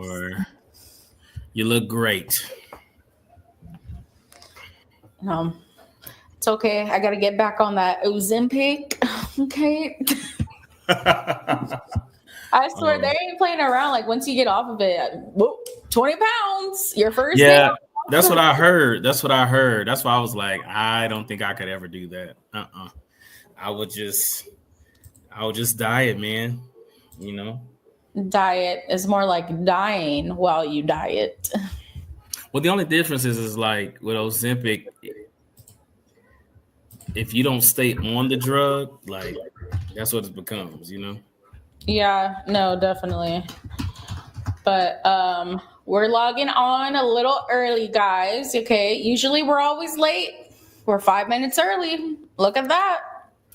sure. You look great. It's okay. I got to get back on that Ozempic. Okay. I swear they ain't playing around. Like once you get off of it, whoop, 20 pounds. Your first day. That's what I heard. That's why I was like, I don't think I could ever do that. I would just diet, man. You know. Diet is more like dying while you diet. Well, the only difference is like with Ozempic, if you don't stay on the drug, like that's what it becomes, you know? Yeah, no, definitely. But we're logging on a little early, guys. Okay. Usually we're always late. We're 5 minutes early. Look at that.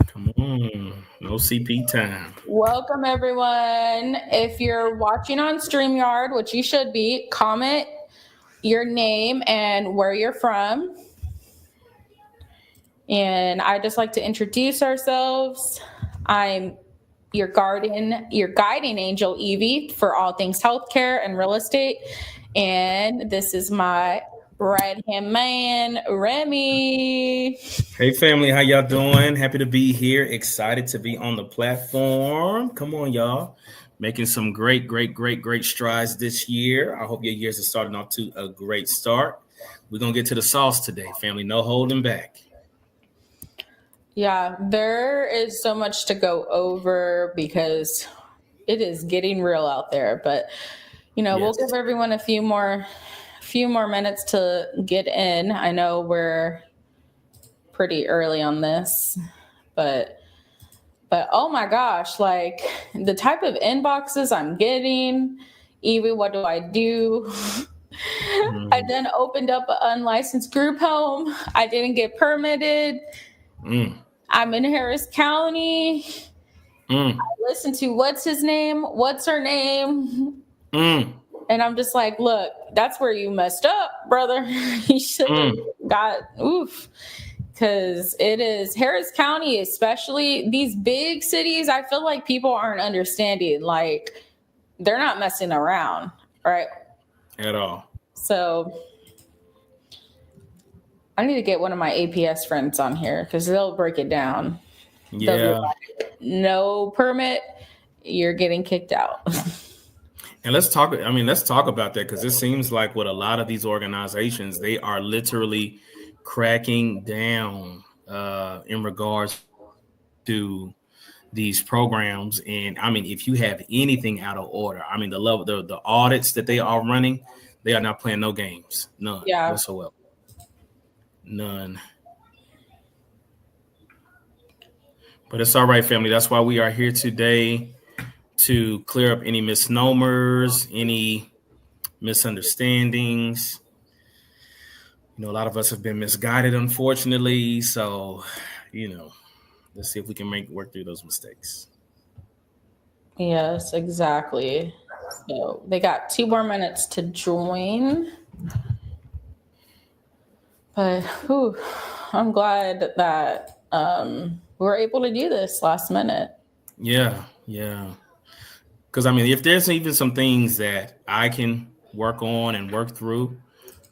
Come on. No CP time. Welcome, everyone. If you're watching on StreamYard, which you should be, comment your name and where you're from. And I just like to introduce ourselves. I'm your guiding angel, Evie, for all things healthcare and real estate. And this is my right-hand man, Remy. Hey, family. How y'all doing? Happy to be here. Excited to be on the platform. Come on, y'all. Making some great strides this year. I hope your years are starting off to a great start. We're going to get to the sauce today, family. No holding back. Yeah, there is so much to go over because it is getting real out there. But, We'll give everyone a few more minutes to get in. I know we're pretty early on this, but oh my gosh, like the type of inboxes I'm getting, Evie, what do I do? I then opened up an unlicensed group home. I didn't get permitted. I'm in Harris County. I listened to what's his name? What's her name? And I'm just like, look, that's where you messed up, brother. You should have got because it is Harris County, especially these big cities. I feel like people aren't understanding. Like they're not messing around, right? At all. So I need to get one of my APS friends on here because they'll break it down. Yeah. Like, no permit, you're getting kicked out. And let's talk about that because it seems like with a lot of these organizations, they are literally cracking down in regards to these programs. And I mean, if you have anything out of order, I mean, the audits that they are running, they are not playing no games. None whatsoever. None. But it's all right, family. That's why we are here today to clear up any misnomers, any misunderstandings. A lot of us have been misguided, unfortunately. So, let's see if we can work through those mistakes. Yes, exactly. So they got 2 more minutes to join. But I'm glad that we were able to do this last minute. Yeah. Because, I mean, if there's even some things that I can work on and work through,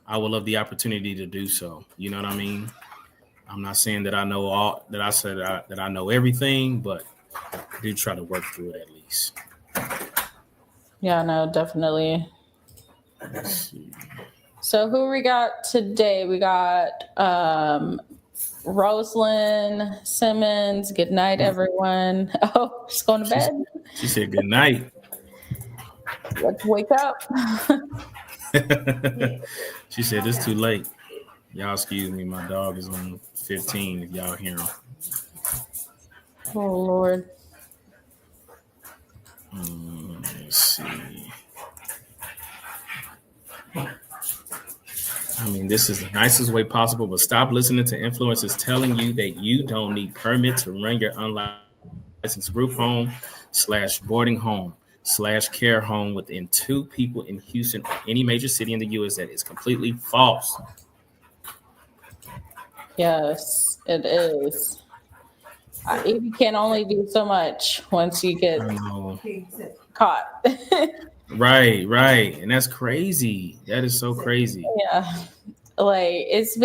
I would love the opportunity to do so. You know what I mean? I'm not saying that I know all, that I said that I know everything, but I do try to work through it at least. Yeah, no, definitely. Let's see. So who we got today? We got Rosalind Simmons. Good night, everyone. Oh, she's going to bed. She said good night. Let's wake up. She said it's too late. Y'all excuse me. My dog is on 15 if y'all hear him. Oh, Lord. Let's see. I mean, this is the nicest way possible, but stop listening to influencers telling you that you don't need permit to run your unlicensed group home / boarding home / care home within 2 people in Houston or any major city in the U.S. That is completely false. Yes, it is. You can only do so much once you get caught. Right. And that's crazy. That is so crazy. Yeah. Like it's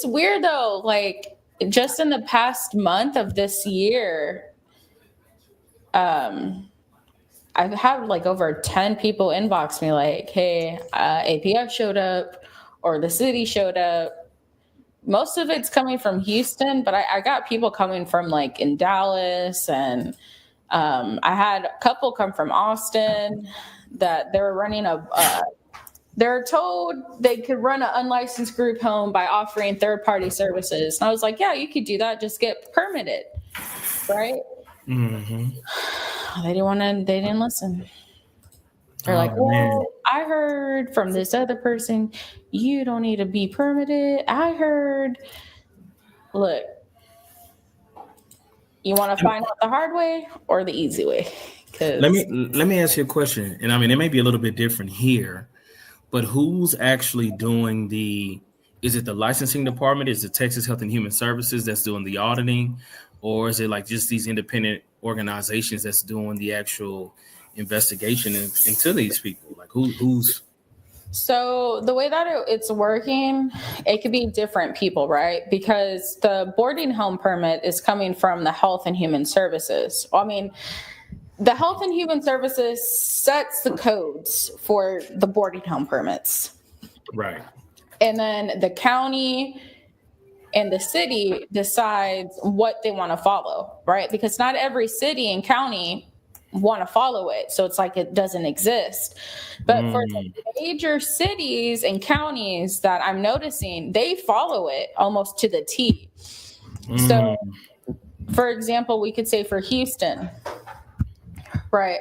weird though. Like just in the past month of this year, um, I've had like over 10 people inbox me like, hey, APF showed up or the city showed up. Most of it's coming from Houston, but I got people coming from like in Dallas, and I had a couple come from Austin that they were running they're told they could run an unlicensed group home by offering third-party services. And I was like, yeah, you could do that. Just get permitted, right? Mm-hmm. They didn't listen. They're like, Oh man. well, I heard from this other person, you don't need to be permitted. I heard, look, you want to find out the hard way or the easy way? Let Because me let me ask you a question. And I mean, it may be a little bit different here, but who's actually doing the? Is it the licensing department? Is it Texas Health and Human Services that's doing the auditing, or is it like just these independent organizations that's doing the actual investigation into these people? Like who's? so the way that it's working, it could be different people, right? Because the boarding home permit is coming from the Health and Human Services. I mean, the Health and Human Services sets the codes for the boarding home permits. Right. And then the county and the city decides what they want to follow, right? Because not every city and county want to follow it. So it's like it doesn't exist. But for the major cities and counties that I'm noticing, they follow it almost to the T. So, for example, we could say for Houston, right?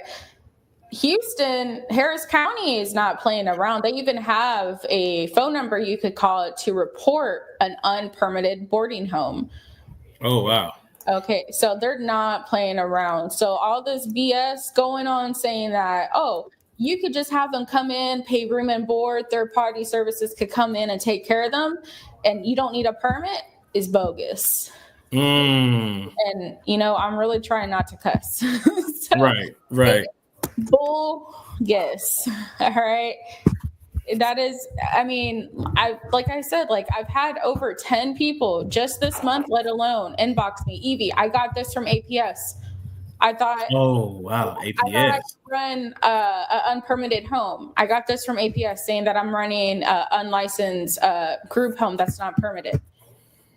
Houston, Harris County is not playing around. They even have a phone number you could call it to report an unpermitted boarding home. Oh wow. Okay, so they're not playing around. So all this BS going on saying that, oh, you could just have them come in, pay room and board, third party services could come in and take care of them, and you don't need a permit is bogus. And I'm really trying not to cuss. So Right. bull yes. All right. That is, I mean, like I said, like I've had over 10 people just this month, let alone inbox me, Evie, I got this from APS. I thought Oh wow. I APS. could run an unpermitted home. I got this from APS saying that I'm running unlicensed group home that's not permitted.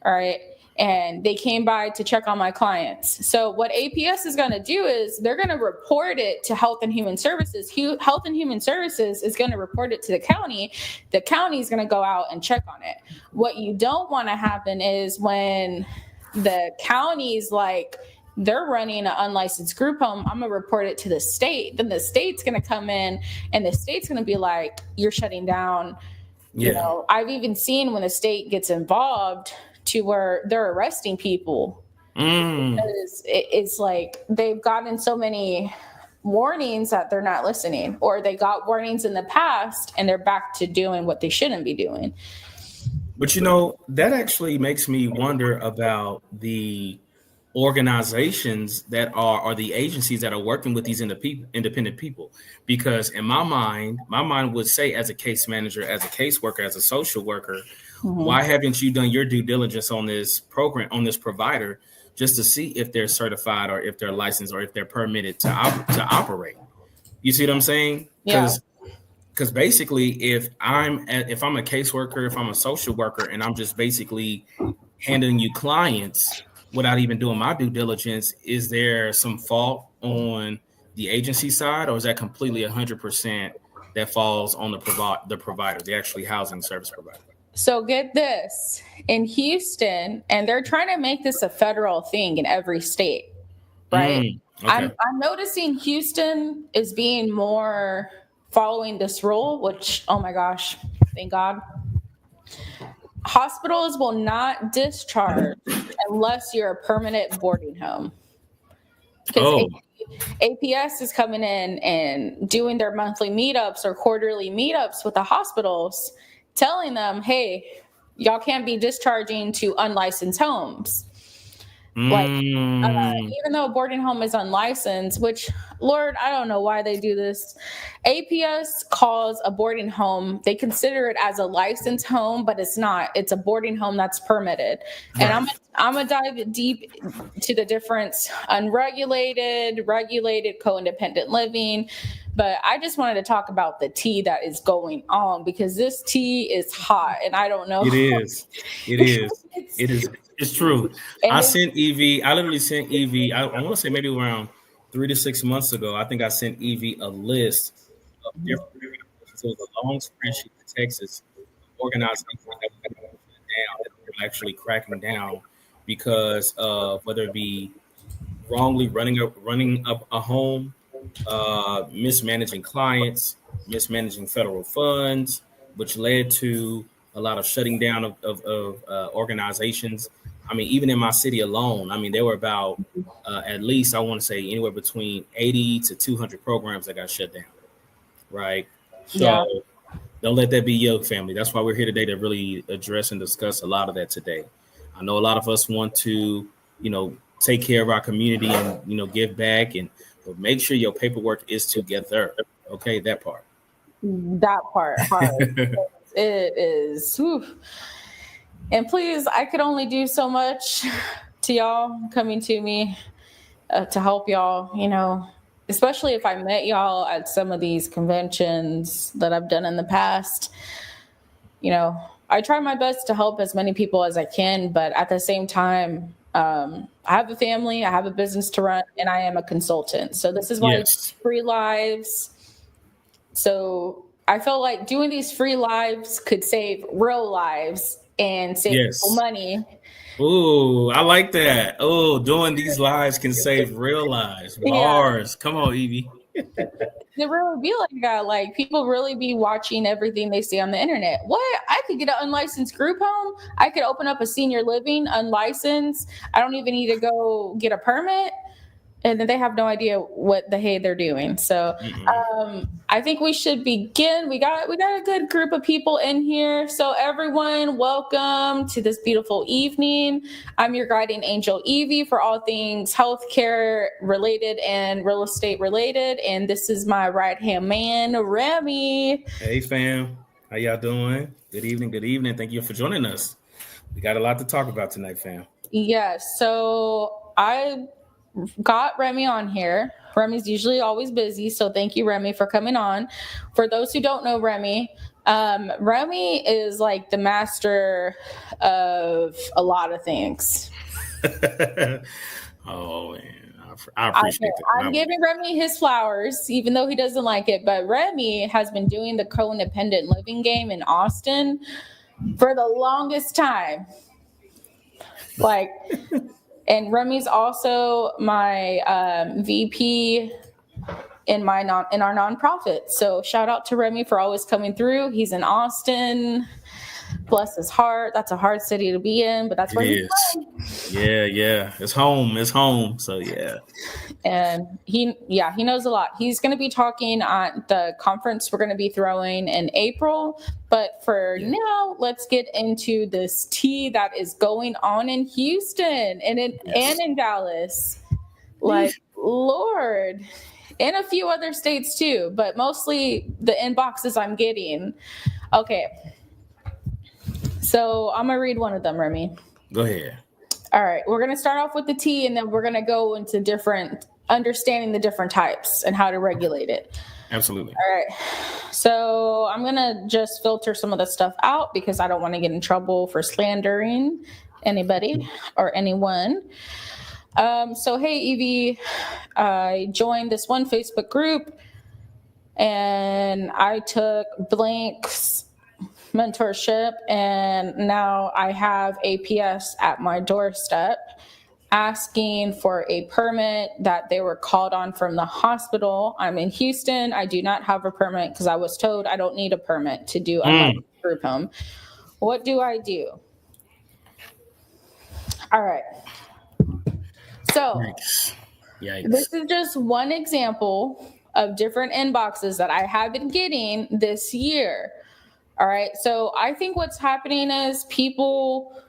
All right. And they came by to check on my clients. So what APS is going to do is they're going to report it to Health and Human Services. Health and Human Services is going to report it to the county. The county is going to go out and check on it. What you don't want to happen is when the county's like, they're running an unlicensed group home, I'm going to report it to the state. Then the state's going to come in and the state's going to be like, you're shutting down. Yeah. I've even seen when the state gets involved to where they're arresting people because it's like they've gotten so many warnings that they're not listening, or they got warnings in the past and they're back to doing what they shouldn't be doing. But that actually makes me wonder about the organizations that are or the agencies that are working with these independent people, because in my mind would say, as a case manager, as a caseworker, as a social worker, why haven't you done your due diligence on this program, on this provider, just to see if they're certified or if they're licensed or if they're permitted to operate? You see what I'm saying? Because basically, if I'm a caseworker, if I'm a social worker, and I'm just basically handing you clients without even doing my due diligence, is there some fault on the agency side, or is that completely 100% that falls on the provider, the actually housing service provider? So get this, in Houston, and they're trying to make this a federal thing in every state, right? Okay. I'm noticing Houston is being more following this rule, which, oh my gosh, thank God. Hospitals will not discharge unless you're a permanent boarding home. Because APS is coming in and doing their monthly meetups or quarterly meetups with the hospitals, telling them, hey, y'all can't be discharging to unlicensed homes. Like, even though a boarding home is unlicensed, which Lord, I don't know why they do this. APS calls a boarding home, they consider it as a licensed home, but it's not. It's a boarding home that's permitted. And Right. I'm gonna dive deep to the difference: unregulated, regulated, co-independent living. But I just wanted to talk about the tea that is going on, because this tea is hot, and I don't know. It is. It is. it's, It is. It's true. and I it's sent EV. I literally sent EV. I want to say maybe around 3 to 6 months ago. I think I sent EV a list of different. So it was a long spreadsheet in Texas, organizations that were down, that were actually cracking down because of whether it be wrongly running up a home, mismanaging clients, mismanaging federal funds, which led to a lot of shutting down of organizations. I mean, even in my city alone, I mean, there were about at least, I want to say, anywhere between 80 to 200 programs that got shut down, right? yeah. So don't let that be your family. That's why we're here today to really address and discuss a lot of that today. I know a lot of us want to, take care of our community and, give back, and but make sure your paperwork is together. Okay, that part. That part hard. It is. Whew. And please, I could only do so much to y'all coming to me to help y'all, especially if I met y'all at some of these conventions that I've done in the past. I try my best to help as many people as I can, but at the same time, I have a family, I have a business to run, and I am a consultant. So this is why Yes. free lives. So I feel like doing these free lives could save real lives and save people Yes. money. Oh, I like that. Oh, doing these lives can save real lives. Yeah, Bars. Come on, Evie. it really be like that. Like, people really be watching everything they see on the internet. What? I could get an unlicensed group home. I could open up a senior living unlicensed. I don't even need to go get a permit. And then they have no idea what the hey they're doing. So I think we should begin. We got a good group of people in here. So everyone, welcome to this beautiful evening. I'm your guiding angel, Evie, for all things healthcare related and real estate related. And this is my right hand man, Remy. Hey, fam. How y'all doing? Good evening. Good evening. Thank you for joining us. We got a lot to talk about tonight, fam. Yes. So I got Remy on here. Remy's usually always busy, so thank you, Remy, for coming on. For those who don't know Remy, Remy is like the master of a lot of things. Oh man, I appreciate that. I'm giving Remy his flowers, even though he doesn't like it. But Remy has been doing the co-independent living game in Austin for the longest time. Like, and Remy's also my VP in our nonprofit. So shout out to Remy for always coming through. He's in Austin. Bless his heart. That's a hard city to be in, but that's where he's from. Yeah. It's home. It's home. So yeah. And he knows a lot. He's going to be talking at the conference we're going to be throwing in April. But for now, let's get into this tea that is going on in Houston and in Dallas. Like, Lord. And a few other states too, but mostly the inboxes I'm getting. Okay. So I'm going to read one of them, Remy. Go ahead. All right. We're going to start off with the tea, and then we're going to go into understanding the different types and how to regulate it. Absolutely. All right. So I'm going to just filter some of the stuff out because I don't want to get in trouble for slandering anybody or anyone. So, hey, Evie, I joined this one Facebook group and I took Blank's mentorship, and now I have APS at my doorstep asking for a permit that they were called on from the hospital. I'm in Houston. I do not have a permit because I was told I don't need a permit to do a group home. What do I do? All right. So Yikes. This is just one example of different inboxes that I have been getting this year. All right. So I think what's happening is people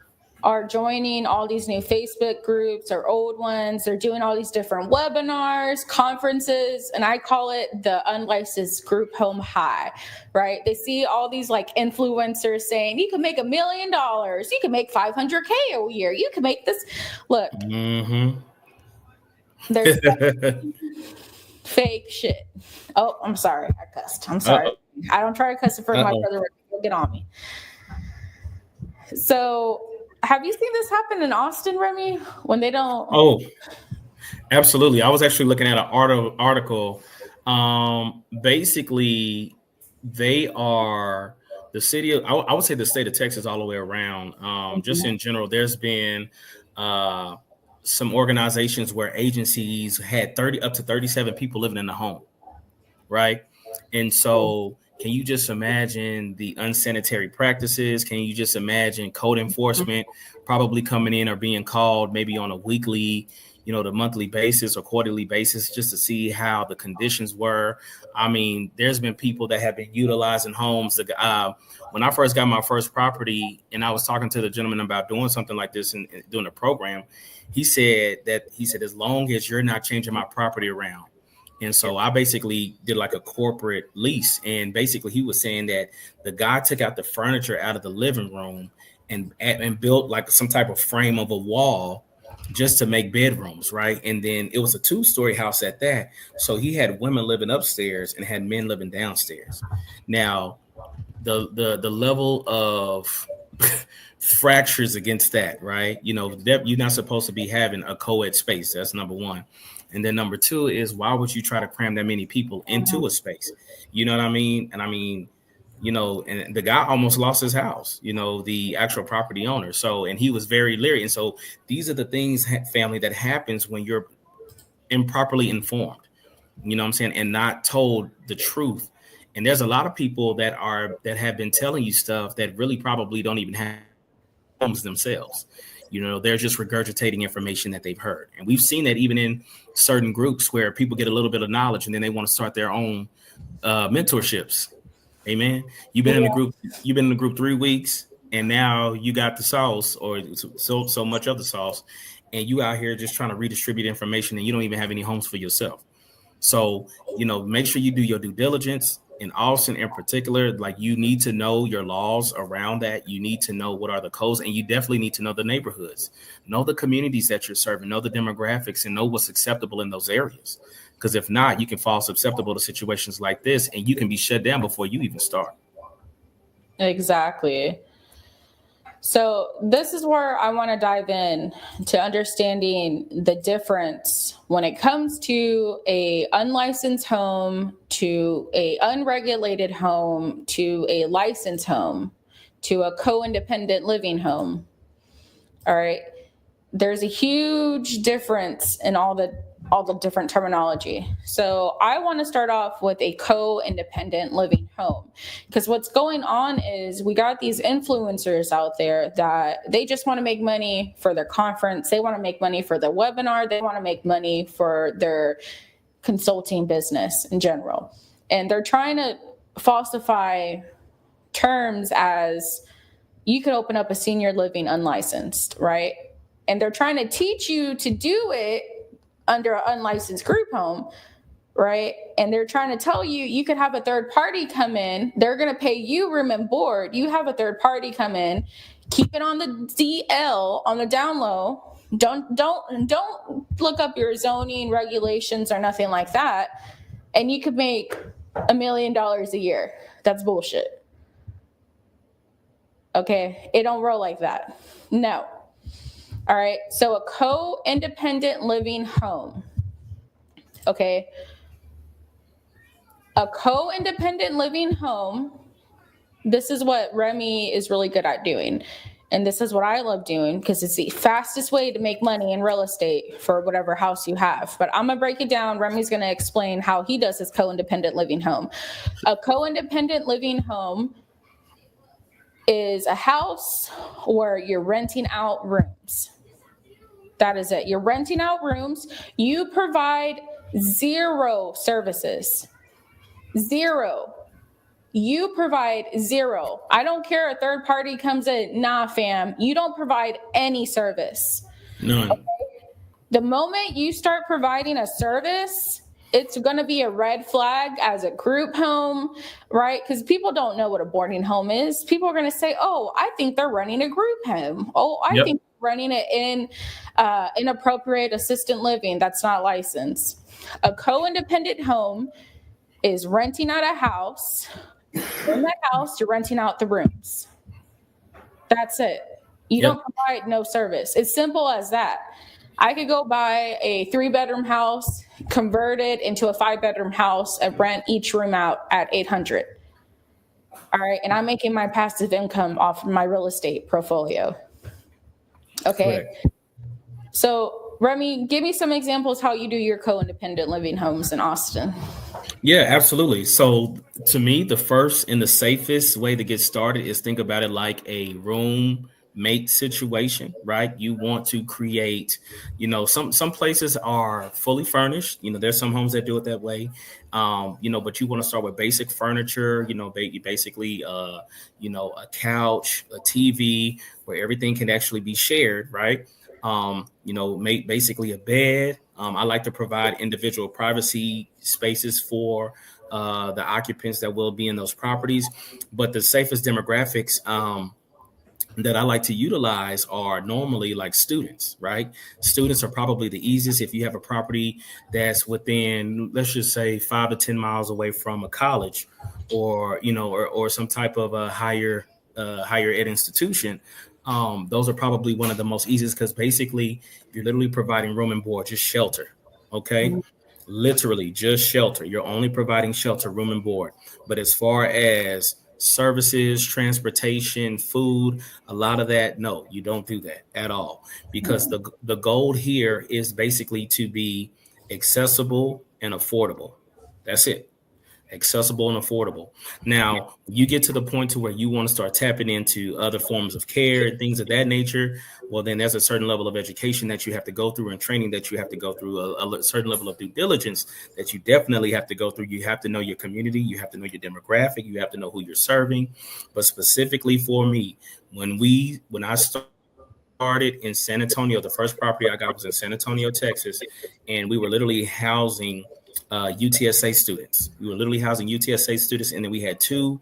are joining all these new Facebook groups or old ones. They're doing all these different webinars, conferences, and I call it the unlicensed group home high, right? They see all these like influencers saying, you can make $1 million, you can make 500K a year, you can make this. Look, there's fake shit. Oh, I'm sorry. I cussed. I'm sorry. I don't try to cuss in front of my brother. He'll get on me. So, have you seen this happen in Austin, Remy? When they don't? Oh, absolutely. I was actually looking at an article. Basically, they are the city of, I would say the state of Texas all the way around. Just in general, there's been some organizations where agencies had 30 up to 37 people living in the home, right? And so can you just imagine the unsanitary practices? Can you just imagine code enforcement probably coming in or being called maybe on a weekly, the monthly basis or quarterly basis just to see how the conditions were? I mean, there's been people that have been utilizing homes. When I first got my first property and I was talking to the gentleman about doing something like this and doing a program, he said, as long as you're not changing my property around. And so I basically did like a corporate lease. And basically he was saying that the guy took out the furniture out of the living room and built like some type of frame of a wall just to make bedrooms, right? And then it was a 2-story house at that. So he had women living upstairs and had men living downstairs. Now, the level of fractures against that, right? You're not supposed to be having a co-ed space. That's number one. And then number two is, why would you try to cram that many people into a space? You know what I mean? And I mean, and the guy almost lost his house, the actual property owner. So, and he was very leery. And so these are the things, family, that happens when you're improperly informed, you know what I'm saying, and not told the truth. And there's a lot of people that have been telling you stuff that really probably don't even have homes themselves. They're just regurgitating information that they've heard. And we've seen that even in certain groups where people get a little bit of knowledge and then they want to start their own mentorships. Amen. You've been in the group 3 weeks and now you got the sauce, or so much of the sauce, and you out here just trying to redistribute information and you don't even have any homes for yourself. So, make sure you do your due diligence. In Austin in particular, like, you need to know your laws around that. You need to know what are the codes, and you definitely need to know the neighborhoods, know the communities that you're serving, know the demographics, and know what's acceptable in those areas. Because if not, you can fall susceptible to situations like this and you can be shut down before you even start. Exactly. So this is where I want to dive in to understanding the difference when it comes to a unlicensed home, to a unregulated home, to a licensed home, to a co-independent living home. All right. There's a huge difference in all the different terminology. So I want to start off with a co-independent living home, because what's going on is we got these influencers out there that they just want to make money for their conference. They want to make money for their webinar. They want to make money for their consulting business in general. And they're trying to falsify terms as you could open up a senior living unlicensed, right? And they're trying to teach you to do it under an unlicensed group home, right? And they're trying to tell you, you could have a third party come in. They're going to pay you room and board. You have a third party come in, keep it on the DL, on the down low. Don't look up your zoning regulations or nothing like that. And you could make $1 million a year. That's bullshit. Okay. It don't roll like that. No. All right. So a co-independent living home. Okay. A co-independent living home. This is what Remy is really good at doing. And this is what I love doing, because it's the fastest way to make money in real estate for whatever house you have. But I'm going to break it down. Remy's going to explain how he does his co-independent living home. A co-independent living home is a house where you're renting out rooms. That is it. You're renting out rooms. You provide zero services. Zero. you provide zero. I don't care. A third party comes in. Nah, fam, you don't provide any service. None. The moment you start providing a service, it's going to be a red flag as a group home, right? Because people don't know what a boarding home is. People are going to say, oh, I think they're running a group home. Oh, I think they're running it in inappropriate assisted living that's not licensed. A co-independent home is renting out a house. In that house, you're renting out the rooms. That's it. You don't provide no service. It's simple as that. I could go buy a 3-bedroom house, convert it into a 5-bedroom house, and rent each room out at $800. All right, and I'm making my passive income off of my real estate portfolio. Okay. Correct. So, Remy, give me some examples how you do your co-independent living homes in Austin. Yeah, absolutely. So to me, the first and the safest way to get started is think about it like a roommate situation, right? You want to create, some places are fully furnished. There's some homes that do it that way. But you want to start with basic furniture, basically, a couch, a TV, where everything can actually be shared, right? Make basically a bed. I like to provide individual privacy spaces for the occupants that will be in those properties. But the safest demographics that I like to utilize are normally like students, right? Students are probably the easiest if you have a property that's within, let's just say 5 to 10 miles away from a college or some type of a higher ed institution. Those are probably one of the most easiest because basically you're literally providing room and board, just shelter. Okay. Mm-hmm. Literally just shelter. You're only providing shelter, room and board. But as far as services, transportation, food, a lot of that, no, you don't do that at all. Because the goal here is basically to be accessible and affordable. That's it. Accessible and affordable. Now, you get to the point to where you want to start tapping into other forms of care and things of that nature. Well, then there's a certain level of education that you have to go through and training that you have to go through, a certain level of due diligence that you definitely have to go through. You have to know your community. You have to know your demographic. You have to know who you're serving. But specifically for me, when I started in San Antonio, the first property I got was in San Antonio, Texas, and we were literally housing UTSA students. We were literally housing UTSA students, and then we had 2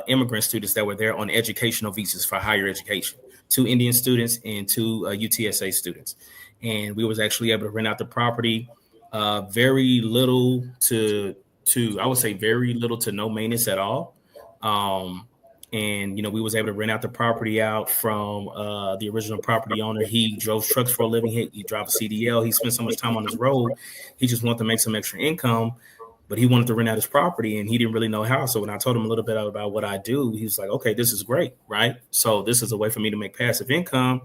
immigrant students that were there on educational visas for higher education. 2 Indian students and 2 UTSA students, and we was actually able to rent out the property. Very little to I would say very little to no maintenance at all. And we was able to rent out the property out from the original property owner. He drove trucks for a living. He drove a CDL. He spent so much time on his road. He just wanted to make some extra income, but he wanted to rent out his property and he didn't really know how. So when I told him a little bit about what I do, he was like, okay, this is great, right? So this is a way for me to make passive income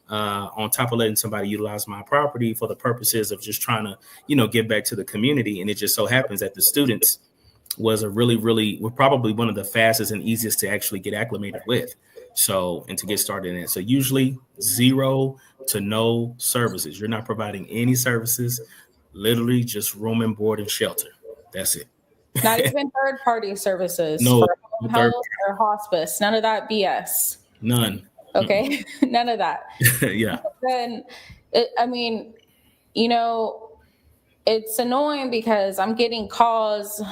on top of letting somebody utilize my property for the purposes of just trying to, give back to the community. And it just so happens that the students was we're probably one of the fastest and easiest to actually get acclimated with. So, and to get started in it. So usually 0 to no services. You're not providing any services, literally just room and board and shelter. That's it. Not even third party services. No, for home health or hospice. None of that BS. None. Okay. None of that. Yeah. Then, it's annoying because I'm getting calls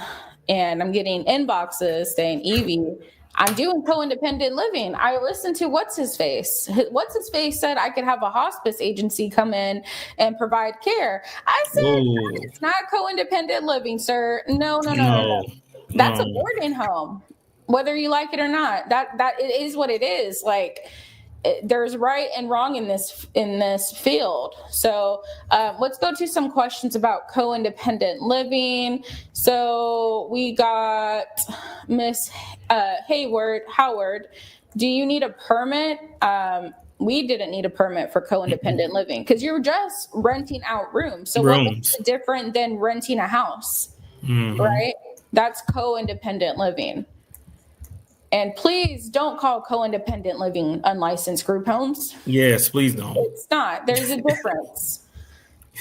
and I'm getting inboxes saying, Evie, I'm doing co-independent living. I listened to what's his face. What's his face said I could have a hospice agency come in and provide care. I said, it's not co-independent living, sir. No. That's a boarding home, whether you like it or not. That it is what it is. Like, there's right and wrong in this field. So let's go to some questions about co-independent living. So we got Miss Howard. Do you need a permit? We didn't need a permit for co-independent living because you're just renting out rooms. So what is different than renting a house, right? That's co-independent living. And please don't call co-independent living unlicensed group homes. Yes, please don't. It's not. There's a difference.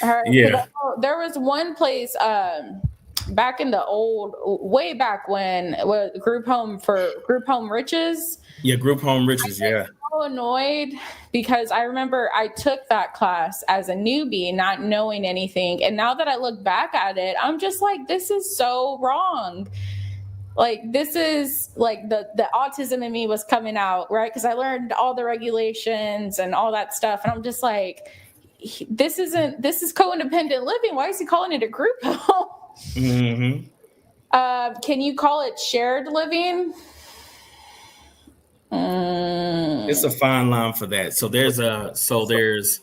Yeah. There was one place, back in the old, way back when, group home riches. Yeah, group home riches. Yeah. So annoyed because I remember I took that class as a newbie, not knowing anything. And now that I look back at it, I'm just like, this is so wrong. Like, this is like the autism in me was coming out, right? Because I learned all the regulations and all that stuff. And I'm just like, this is co-independent living. Why is he calling it a group home? Mm-hmm. Can you call it shared living? It's a fine line for that. There's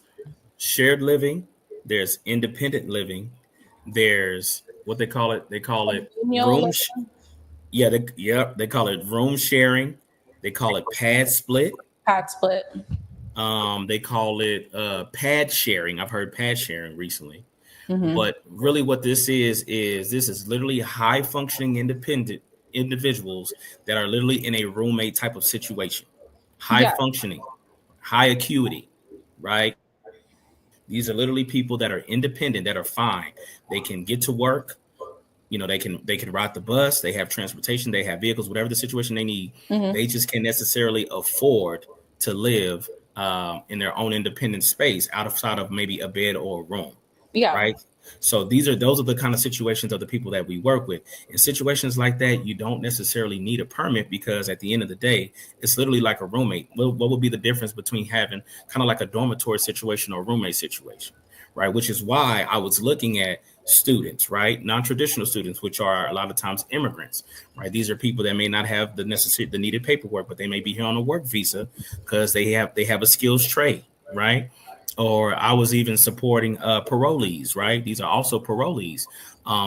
shared living, there's independent living, there's what they call it. They call it Communal room. living, Yeah, they call it room sharing. They call it pad split. pad split. They call it pad sharing. I've heard pad sharing recently. Mm-hmm. But really what this is literally high functioning independent individuals that are literally in a roommate type of situation. High Yeah. functioning, high acuity, right? These are literally people that are independent, that are fine. They can get to work, they can ride the bus, they have transportation, they have vehicles, whatever the situation they need. Mm-hmm. They just can't necessarily afford to live in their own independent space outside of maybe a bed or a room, Yeah. right? So those are the kind of situations of the people that we work with. In situations like that, you don't necessarily need a permit because at the end of the day, it's literally like a roommate. What would be the difference between having kind of like a dormitory situation or a roommate situation, right? Which is why I was looking at students, right? Non-traditional students, which are a lot of times immigrants, right? These are people that may not have the needed paperwork, but they may be here on a work visa because they have a skills trade, right? Or I was even supporting parolees, right? These are also parolees.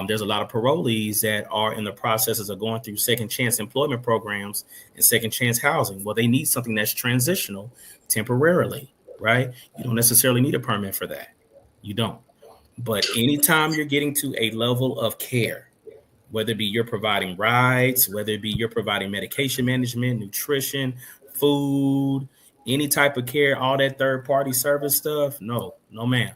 There's a lot of parolees that are in the processes of going through second chance employment programs and second chance housing. Well, they need something that's transitional temporarily, right? You don't necessarily need a permit for that. You don't. But anytime you're getting to a level of care, whether it be you're providing rides, whether it be you're providing medication management, nutrition, food, any type of care, all that third party service stuff, no, no ma'am.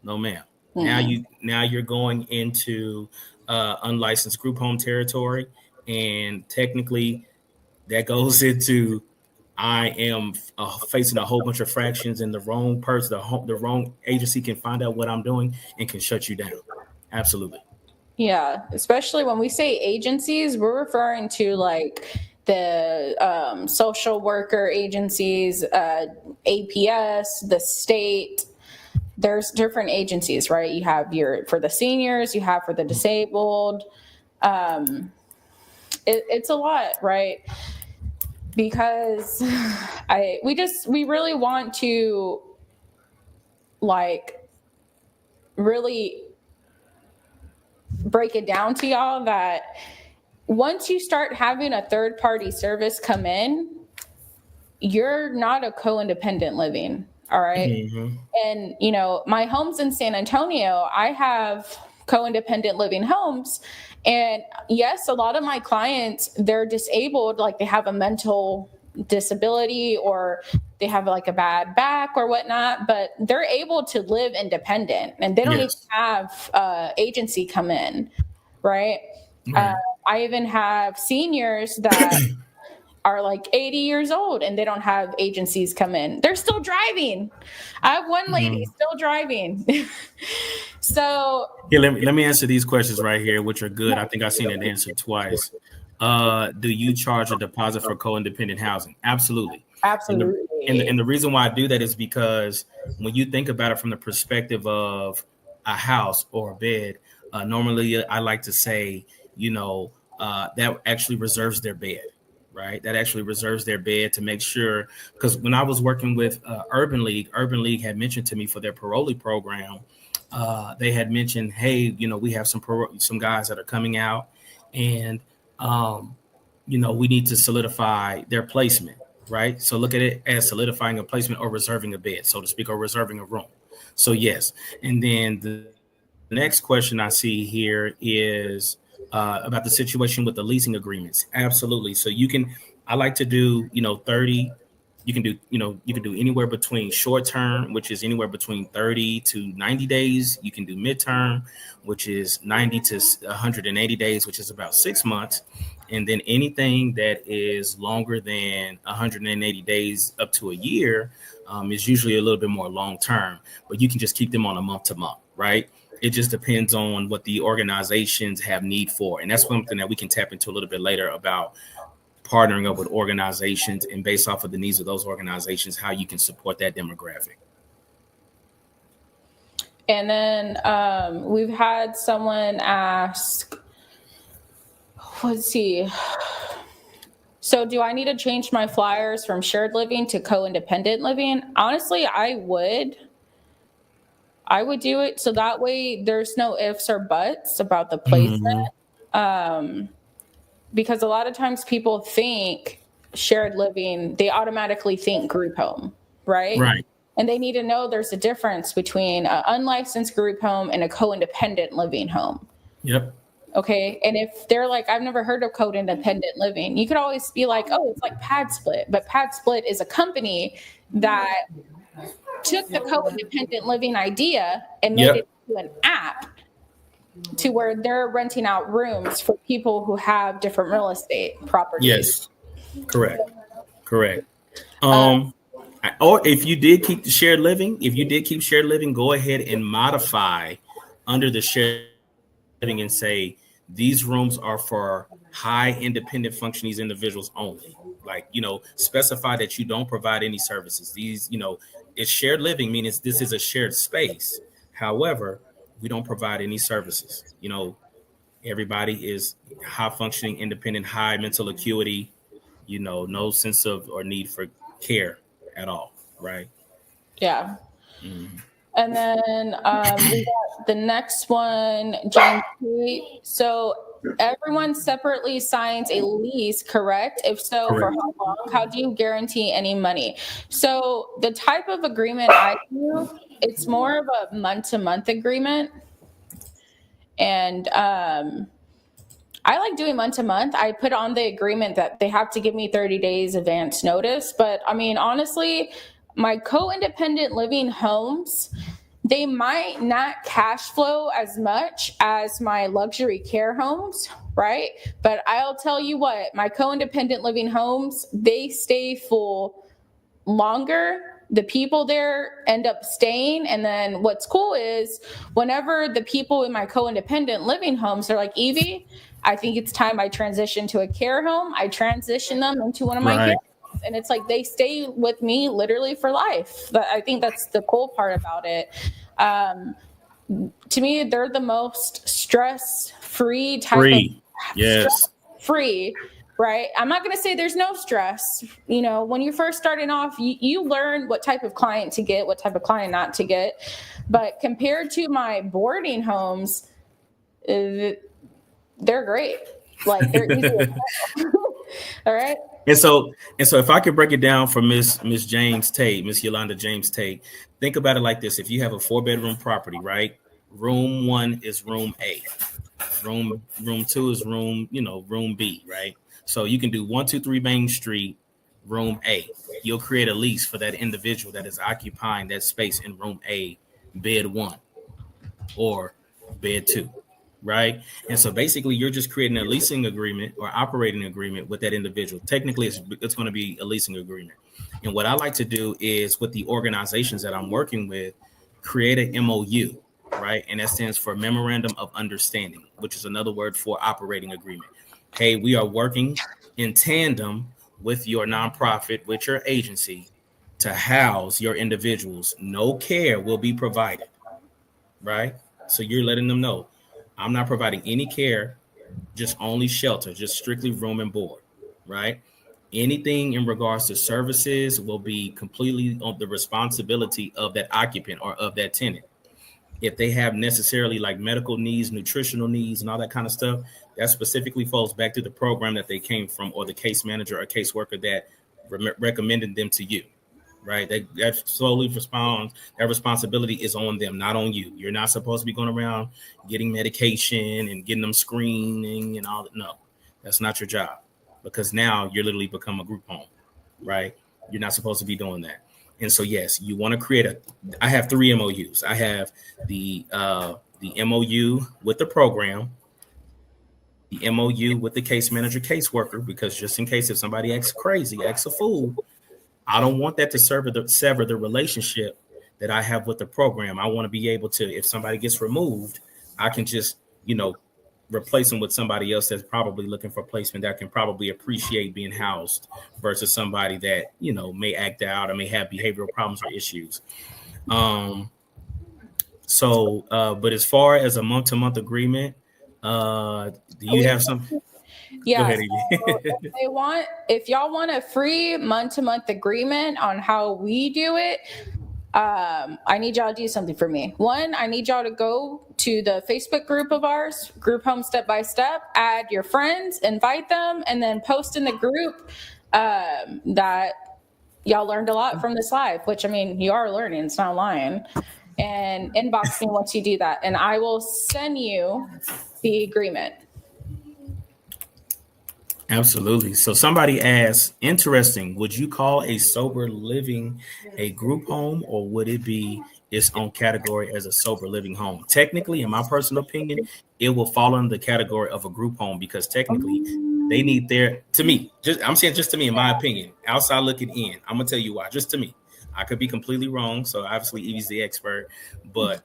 No ma'am. Mm-mm. Now you're going into unlicensed group home territory, and technically that goes into I am facing a whole bunch of fractions, and the wrong person, the wrong agency can find out what I'm doing and can shut you down. Absolutely. Yeah, especially when we say agencies, we're referring to like the social worker agencies, APS, the state. There's different agencies, right? You have your for the seniors, you have for the disabled. Um, it's a lot, right? Because we really want to like really break it down to y'all that once you start having a third party service come in, you're not a co-independent living. All right. Mm-hmm. And, my homes in San Antonio, I have co-independent living homes. And yes, a lot of my clients, they're disabled, like they have a mental disability or they have like a bad back or whatnot, but they're able to live independent and they don't even Yes. have agency come in. Right. Uh, Right. I even have seniors that are like 80 years old and they don't have agencies come in. They're still driving. I have one lady Mhm. still driving. So, Here, let me answer these questions right here, which are good. I think I've seen it answered twice. Do you charge a deposit for co-independent housing? Absolutely. And the absolutely. and the reason why I do that is because when you think about it from the perspective of a house or a bed, normally I like to say, that actually reserves their bed, right? That actually reserves their bed to make sure. Because when I was working with Urban League had mentioned to me for their parolee program, they had mentioned, hey, we have some guys that are coming out, and we need to solidify their placement, right? So look at it as solidifying a placement or reserving a bed, so to speak, or reserving a room. So yes, and then the next question I see here is about the situation with the leasing agreements. Absolutely. So you can, I like to do 30, You can do, you can do anywhere between short term, which is anywhere between 30 to 90 days. You can do midterm, which is 90 to 180 days, which is about 6 months. And then anything that is longer than 180 days up to a year is usually a little bit more long term, but you can just keep them on a month to month, right? It just depends on what the organizations have need for. And that's something that we can tap into a little bit later about partnering up with organizations, and based off of the needs of those organizations, how you can support that demographic. And then we've had someone ask, let's see. So do I need to change my flyers from shared living to co-independent living? Honestly, I would do it. So that way there's no ifs or buts about the placement. Mm-hmm. Because a lot of times people think shared living, they automatically think group home, right? Right. And they need to know there's a difference between an unlicensed group home and a co-independent living home. Yep. Okay. And if they're like, I've never heard of co-independent living, you could always be like, oh, it's like Pad Split. But Pad Split is a company that took the co-independent living idea and made it into an app to where they're renting out rooms for people who have different real estate properties. Yes, correct. Or if you did keep the shared living, go ahead and modify under the shared living and say these rooms are for high independent functioning individuals only. Like, specify that you don't provide any services. These, it's shared living, meaning this is a shared space. However, we don't provide any services. Everybody is high functioning, independent, high mental acuity, no sense of or need for care at all. Right. Yeah. Mm-hmm. And then we got the next one, James P. So everyone separately signs a lease, correct? If so, correct. For how long? How do you guarantee any money? So the type of agreement I do, it's more of a month-to-month agreement. And I like doing month-to-month. I put on the agreement that they have to give me 30 days advance notice. But I mean, honestly, my co-independent living homes, they might not cash flow as much as my luxury care homes, right? But I'll tell you what, my co-independent living homes, they stay full longer. The people there end up staying. And then what's cool is whenever the people in my co-independent living homes are like, Evie, I think it's time I transition to a care home. I transition them into one of my care homes. And it's like they stay with me literally for life. But I think that's the cool part about it. To me, they're the most stress-free type of stress-free, right? I'm not going to say there's no stress. When you're first starting off, you learn what type of client to get, what type of client not to get. But compared to my boarding homes, they're great. Like they're easy. All right. And so if I could break it down for Miss James Tate, Miss Yolanda James Tate, think about it like this. If you have a 4-bedroom property, right? Room 1 is room A. Room 2 is room B, right? So you can do 123 Main Street, room A. You'll create a lease for that individual that is occupying that space in room A, bed 1 or bed 2. Right. And so basically you're just creating a leasing agreement or operating agreement with that individual. Technically, it's going to be a leasing agreement. And what I like to do is with the organizations that I'm working with, create an MOU. Right. And that stands for Memorandum of Understanding, which is another word for operating agreement. Hey, we are working in tandem with your nonprofit, with your agency to house your individuals. No care will be provided. Right. So you're letting them know. I'm not providing any care, just only shelter, just strictly room and board, right? Anything in regards to services will be completely on the responsibility of that occupant or of that tenant. If they have necessarily like medical needs, nutritional needs, and all that kind of stuff, that specifically falls back to the program that they came from or the case manager or caseworker that recommended them to you. Right. That solely responds. That responsibility is on them, not on you. You're not supposed to be going around getting medication and getting them screening and all that. No, that's not your job, because now you're literally become a group home. Right. You're not supposed to be doing that. And so, yes, you want to create a. I have three MOUs. I have the MOU with the program, the MOU with the case manager, caseworker, because just in case if somebody acts crazy, acts a fool, I don't want that to sever the relationship that I have with the program. I want to be able to, if somebody gets removed, I can just, replace them with somebody else that's probably looking for placement that can probably appreciate being housed versus somebody that, may act out or may have behavioral problems or issues. Um, but as far as a month to month agreement, do you We have some? Go Yeah. ahead, So Evie. if y'all want a free month-to-month agreement on how we do it, I need y'all to do something for me. One, I need y'all to go to the Facebook group of ours, Group Home Step by Step, add your friends, invite them, and then post in the group that y'all learned a lot from this live, which I mean, you are learning, it's not lying. And inbox me once you do that, and I will send you the agreement. Absolutely. So somebody asked, interesting, would you call a sober living a group home, or would it be its own category as a sober living home? Technically, in my personal opinion, it will fall under the category of a group home because technically they need their, to me, I'm saying just to me, in my opinion, outside looking in, I'm gonna tell you why, just to me. I could be completely wrong. So obviously Evie's the expert, but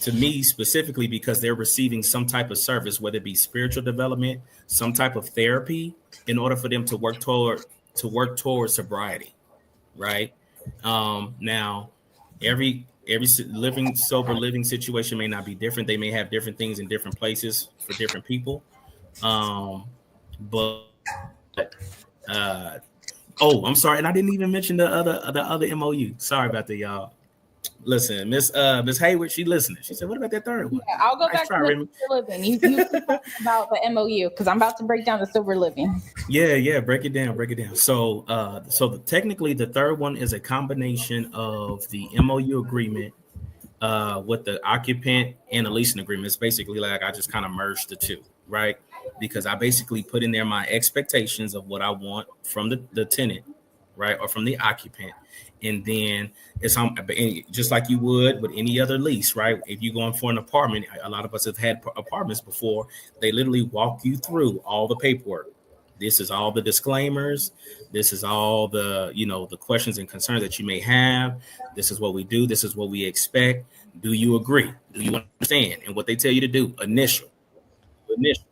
to me specifically, because they're receiving some type of service, whether it be spiritual development, some type of therapy, in order for them to work toward sobriety, right? Now, every sober living situation may not be different. They may have different things in different places for different people. Um, but oh, I'm sorry, and I didn't even mention the other MOU. Sorry about that, y'all. Listen, Miss Hayward, she listening. She said, "What about that third one?" Yeah, I'll go Nice back try, to the Remy. sober living. You keep talking about the MOU because I'm about to break down the sober living. Yeah, break it down, break it down. Technically, the third one is a combination of the MOU agreement with the occupant and a leasing agreement. It's basically like I just kind of merged the two, right? Because I basically put in there my expectations of what I want from the tenant, right, or from the occupant, and then just like you would with any other lease, right? If you're going for an apartment, a lot of us have had apartments before. They literally walk you through all the paperwork. This is all the disclaimers. This is all the questions and concerns that you may have. This is what we do. This is what we expect. Do you agree? Do you understand? And what they tell you to do, initial, initial.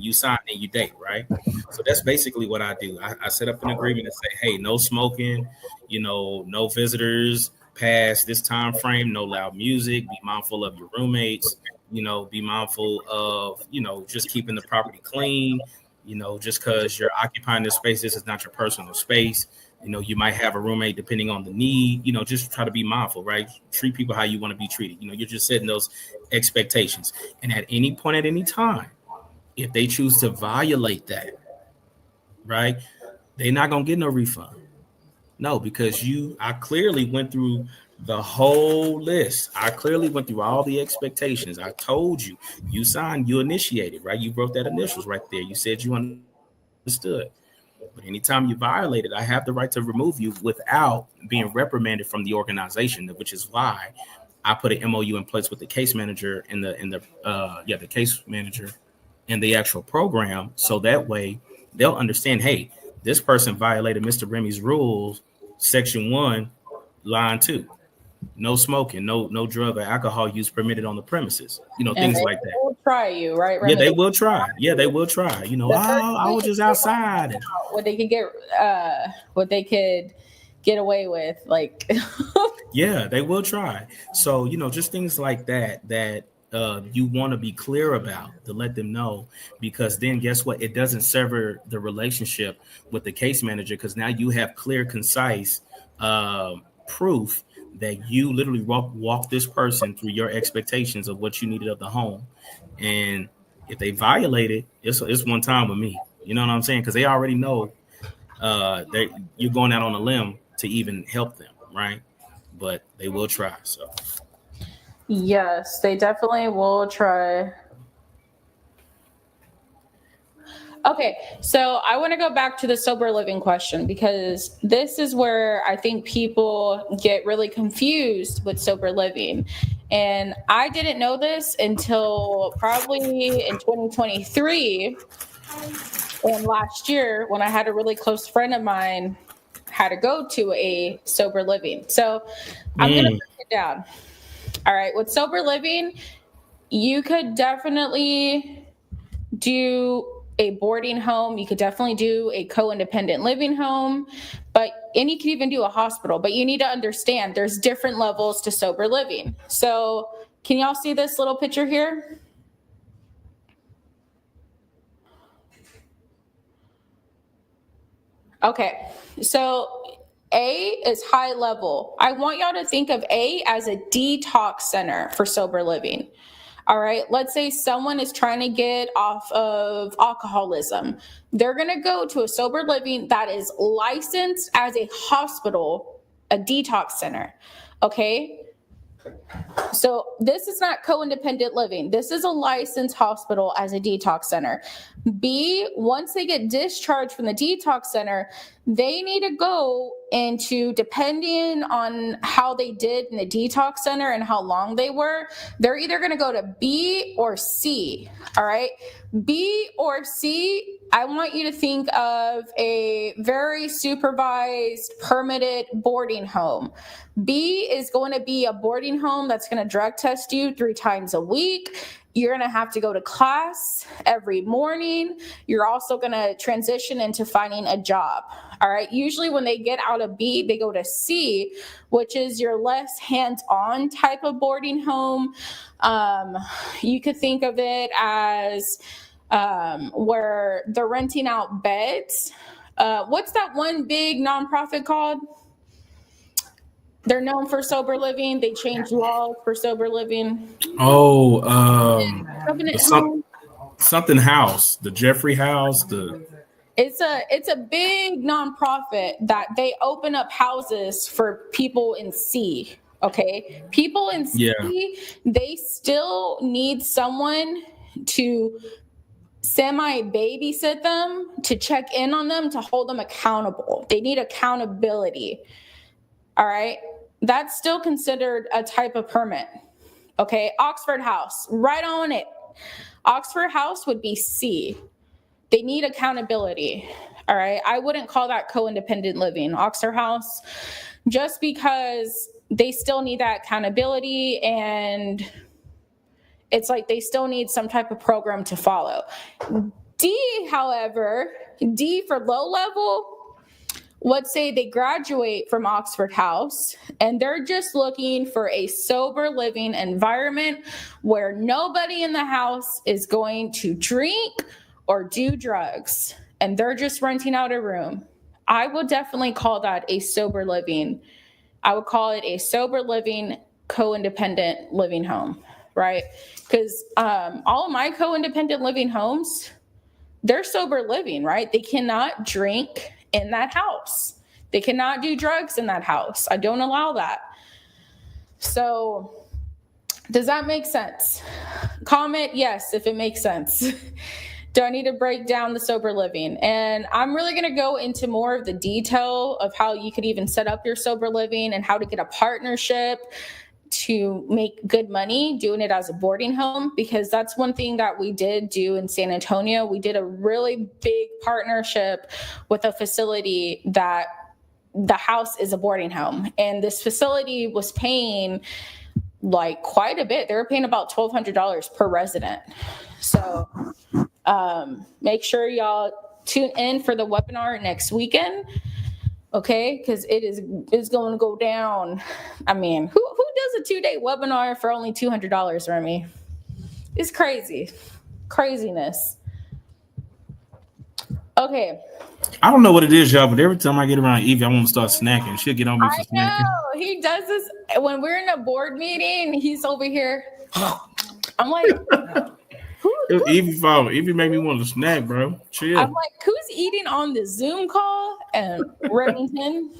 You sign and you date, right? So that's basically what I do. I set up an agreement and say, hey, no smoking, no visitors past this time frame, no loud music, be mindful of your roommates, be mindful of, just keeping the property clean, just because you're occupying this space, this is not your personal space. You might have a roommate depending on the need, just try to be mindful, right? Treat people how you want to be treated. You're just setting those expectations. And at any point, at any time, if they choose to violate that, right, they're not going to get no refund. No, because I clearly went through the whole list. I clearly went through all the expectations. I told you, you signed, you initiated, right? You wrote that initials right there. You said you understood. But anytime you violate it, I have the right to remove you without being reprimanded from the organization, which is why I put an MOU in place with the case manager and the case manager and the actual program, so that way they'll understand, hey, this person violated Mr. Remy's rules, section 1, line 2. No smoking, no drug or alcohol use permitted on the premises. And Things they like that. will try you, right, Yeah, Remy? they will try. Yeah, they will try. The first I week, was just they want outside. what they could get away with, like. Yeah, they will try. So, just things like that you want to be clear about, to let them know, because then guess what? It doesn't sever the relationship with the case manager, because now you have clear, concise proof that you literally walk this person through your expectations of what you needed of the home. And if they violate it, it's one time with me. You know what I'm saying? Because they already know you're going out on a limb to even help them, right? But they will try. So Yes, they definitely will try. Okay, so I want to go back to the sober living question because this is where I think people get really confused with sober living. And I didn't know this until probably in 2023 and last year when I had a really close friend of mine had to go to a sober living. So I'm going to break it down. All right, with sober living, you could definitely do a boarding home. You could definitely do a co-independent living home, and you could even do a hospital. But you need to understand there's different levels to sober living. So can y'all see this little picture here? Okay, so A is high level. I want y'all to think of A as a detox center for sober living. All right, let's say someone is trying to get off of alcoholism. They're going to go to a sober living that is licensed as a hospital, a detox center. Okay, so this is not co-independent living. This is a licensed hospital as a detox center. B, once they get discharged from the detox center, they need to go into, depending on how they did in the detox center and how long they were, they're either going to go to B or C. All right. B or C, I want you to think of a very supervised, permitted boarding home. B is going to be a boarding home that's going to drug test you 3 times a week. You're going to have to go to class every morning. You're also going to transition into finding a job. All right. Usually when they get out of B, they go to C, which is your less hands-on type of boarding home. You could think of it as where they're renting out beds. What's that one big nonprofit called? They're known for sober living. They change laws for sober living. Oh, Covenant Home. something house, the Jeffrey House, It's a big nonprofit that they open up houses for people in C. Okay, people in C, they still need someone to semi babysit them, to check in on them, to hold them accountable. They need accountability. All right, that's still considered a type of permit. Okay, Oxford House, right on it. Oxford House would be C. They need accountability. All right, I wouldn't call that co-independent living, Oxford House, just because they still need that accountability, and it's like they still need some type of program to follow. D, however, D for low level, let's say they graduate from Oxford House and they're just looking for a sober living environment where nobody in the house is going to drink or do drugs, and they're just renting out a room. I would definitely call that a sober living. I would call it a sober living, co-independent living home, right? Because all of my co-independent living homes, they're sober living, right? They cannot drink in that house. They cannot do drugs in that house. I don't allow that. So does that make sense? Comment yes if it makes sense. Do I need to break down the sober living? And I'm really going to go into more of the detail of how you could even set up your sober living and how to get a partnership to make good money doing it as a boarding home, because that's one thing that we did do in San Antonio. We did a really big partnership with a facility that the house is a boarding home, and this facility was paying like quite a bit. They were paying about $1,200 per resident. So make sure y'all tune in for the webinar next weekend. Okay, because it's going to go down. I mean, who does a 2-day webinar for only $200, Remy? It's craziness. Okay. I don't know what it is, y'all, but every time I get around Evie, I want to start snacking. She'll get on me for snacking. I know. He does this when we're in a board meeting. He's over here. I'm like, Evie fault. Evie make me want to snack, bro. Chill. I'm like, who's eating on the Zoom call? And Remington.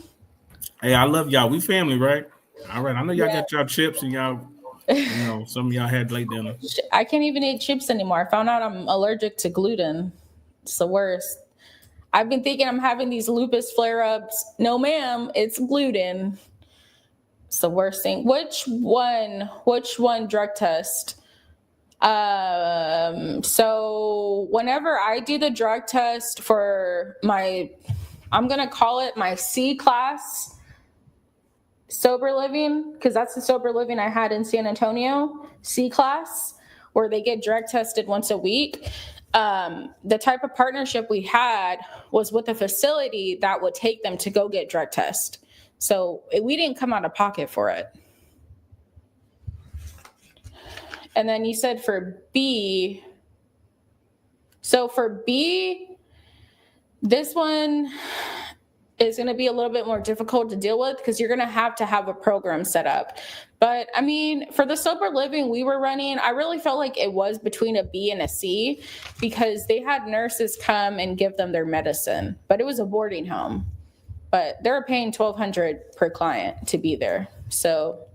Hey, I love y'all. We family, right? All right. I know y'all got y'all chips and y'all, some of y'all had late dinner. I can't even eat chips anymore. I found out I'm allergic to gluten. It's the worst. I've been thinking I'm having these lupus flare-ups. No, ma'am, it's gluten. It's the worst thing. Which one drug test? So whenever I do the drug test for I'm going to call it my C class sober living, because that's the sober living I had in San Antonio, C class, where they get drug tested once a week. The type of partnership we had was with a facility that would take them to go get drug test. So we didn't come out of pocket for it. And then you said for B. So for B, this one is going to be a little bit more difficult to deal with because you're going to have a program set up. But I mean, for the sober living we were running, I really felt like it was between a B and a C because they had nurses come and give them their medicine, but it was a boarding home. But they were paying $1,200 per client to be there. So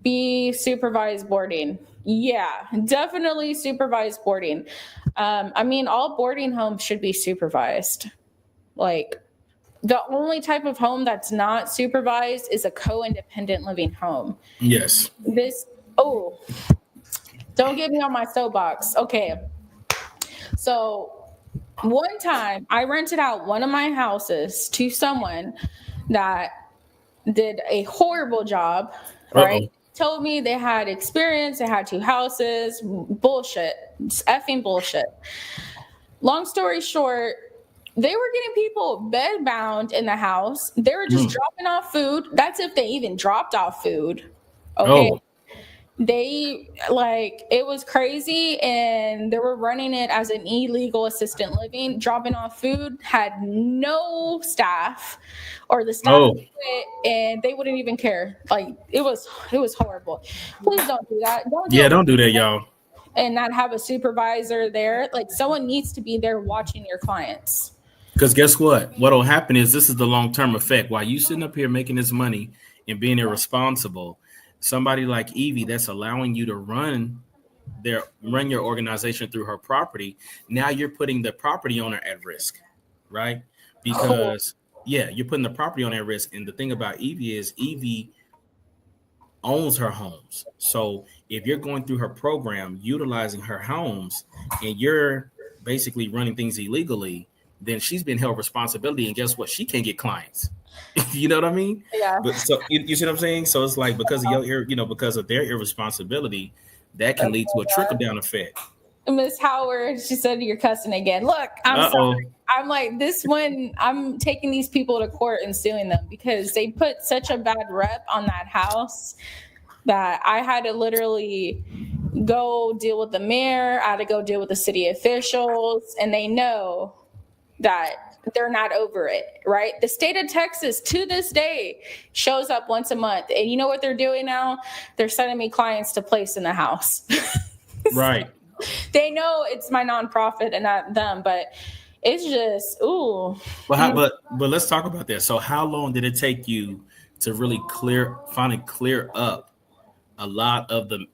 B, supervised boarding. Yeah, definitely supervised boarding. I mean, all boarding homes should be supervised. Like, the only type of home that's not supervised is a co-independent living home. Yes. Don't get me on my soapbox. Okay. So one time I rented out one of my houses to someone that did a horrible job, right? Told me they had experience, they had 2 houses. Bullshit. It's effing bullshit. Long story short, they were getting people bedbound in the house. They were just dropping off food. That's if they even dropped off food. Okay. They it was crazy, and they were running it as an illegal assistant living, dropping off food, had no staff, or the staff and they wouldn't even care. Like it was horrible. Please don't do that. Don't do that, y'all. And not have a supervisor there. Like someone needs to be there watching your clients. Because guess what? What'll happen is this is the long-term effect. While you sitting up here making this money and being irresponsible, somebody like Evie that's allowing you to run your organization through her property, now you're putting the property owner at risk, right? Because you're putting the property owner at risk. And the thing about Evie is Evie owns her homes. So if you're going through her program, utilizing her homes, and you're basically running things illegally, then she's been held responsibility. And guess what? She can't get clients. You know what I mean? Yeah. But so you see what I'm saying? So it's like because of because of their irresponsibility, that can lead to a trickle down effect. Miss Howard, she said, "You're cussing again." Look, I'm sorry. I'm like, this one, I'm taking these people to court and suing them because they put such a bad rep on that house that I had to literally go deal with the mayor. I had to go deal with the city officials, and they know that they're not over it, right? The state of Texas to this day shows up once a month. And you know what they're doing now? They're sending me clients to place in the house. Right. They know it's my nonprofit and not them, but it's just, ooh. But let's talk about that. So how long did it take you to really finally clear up a lot of the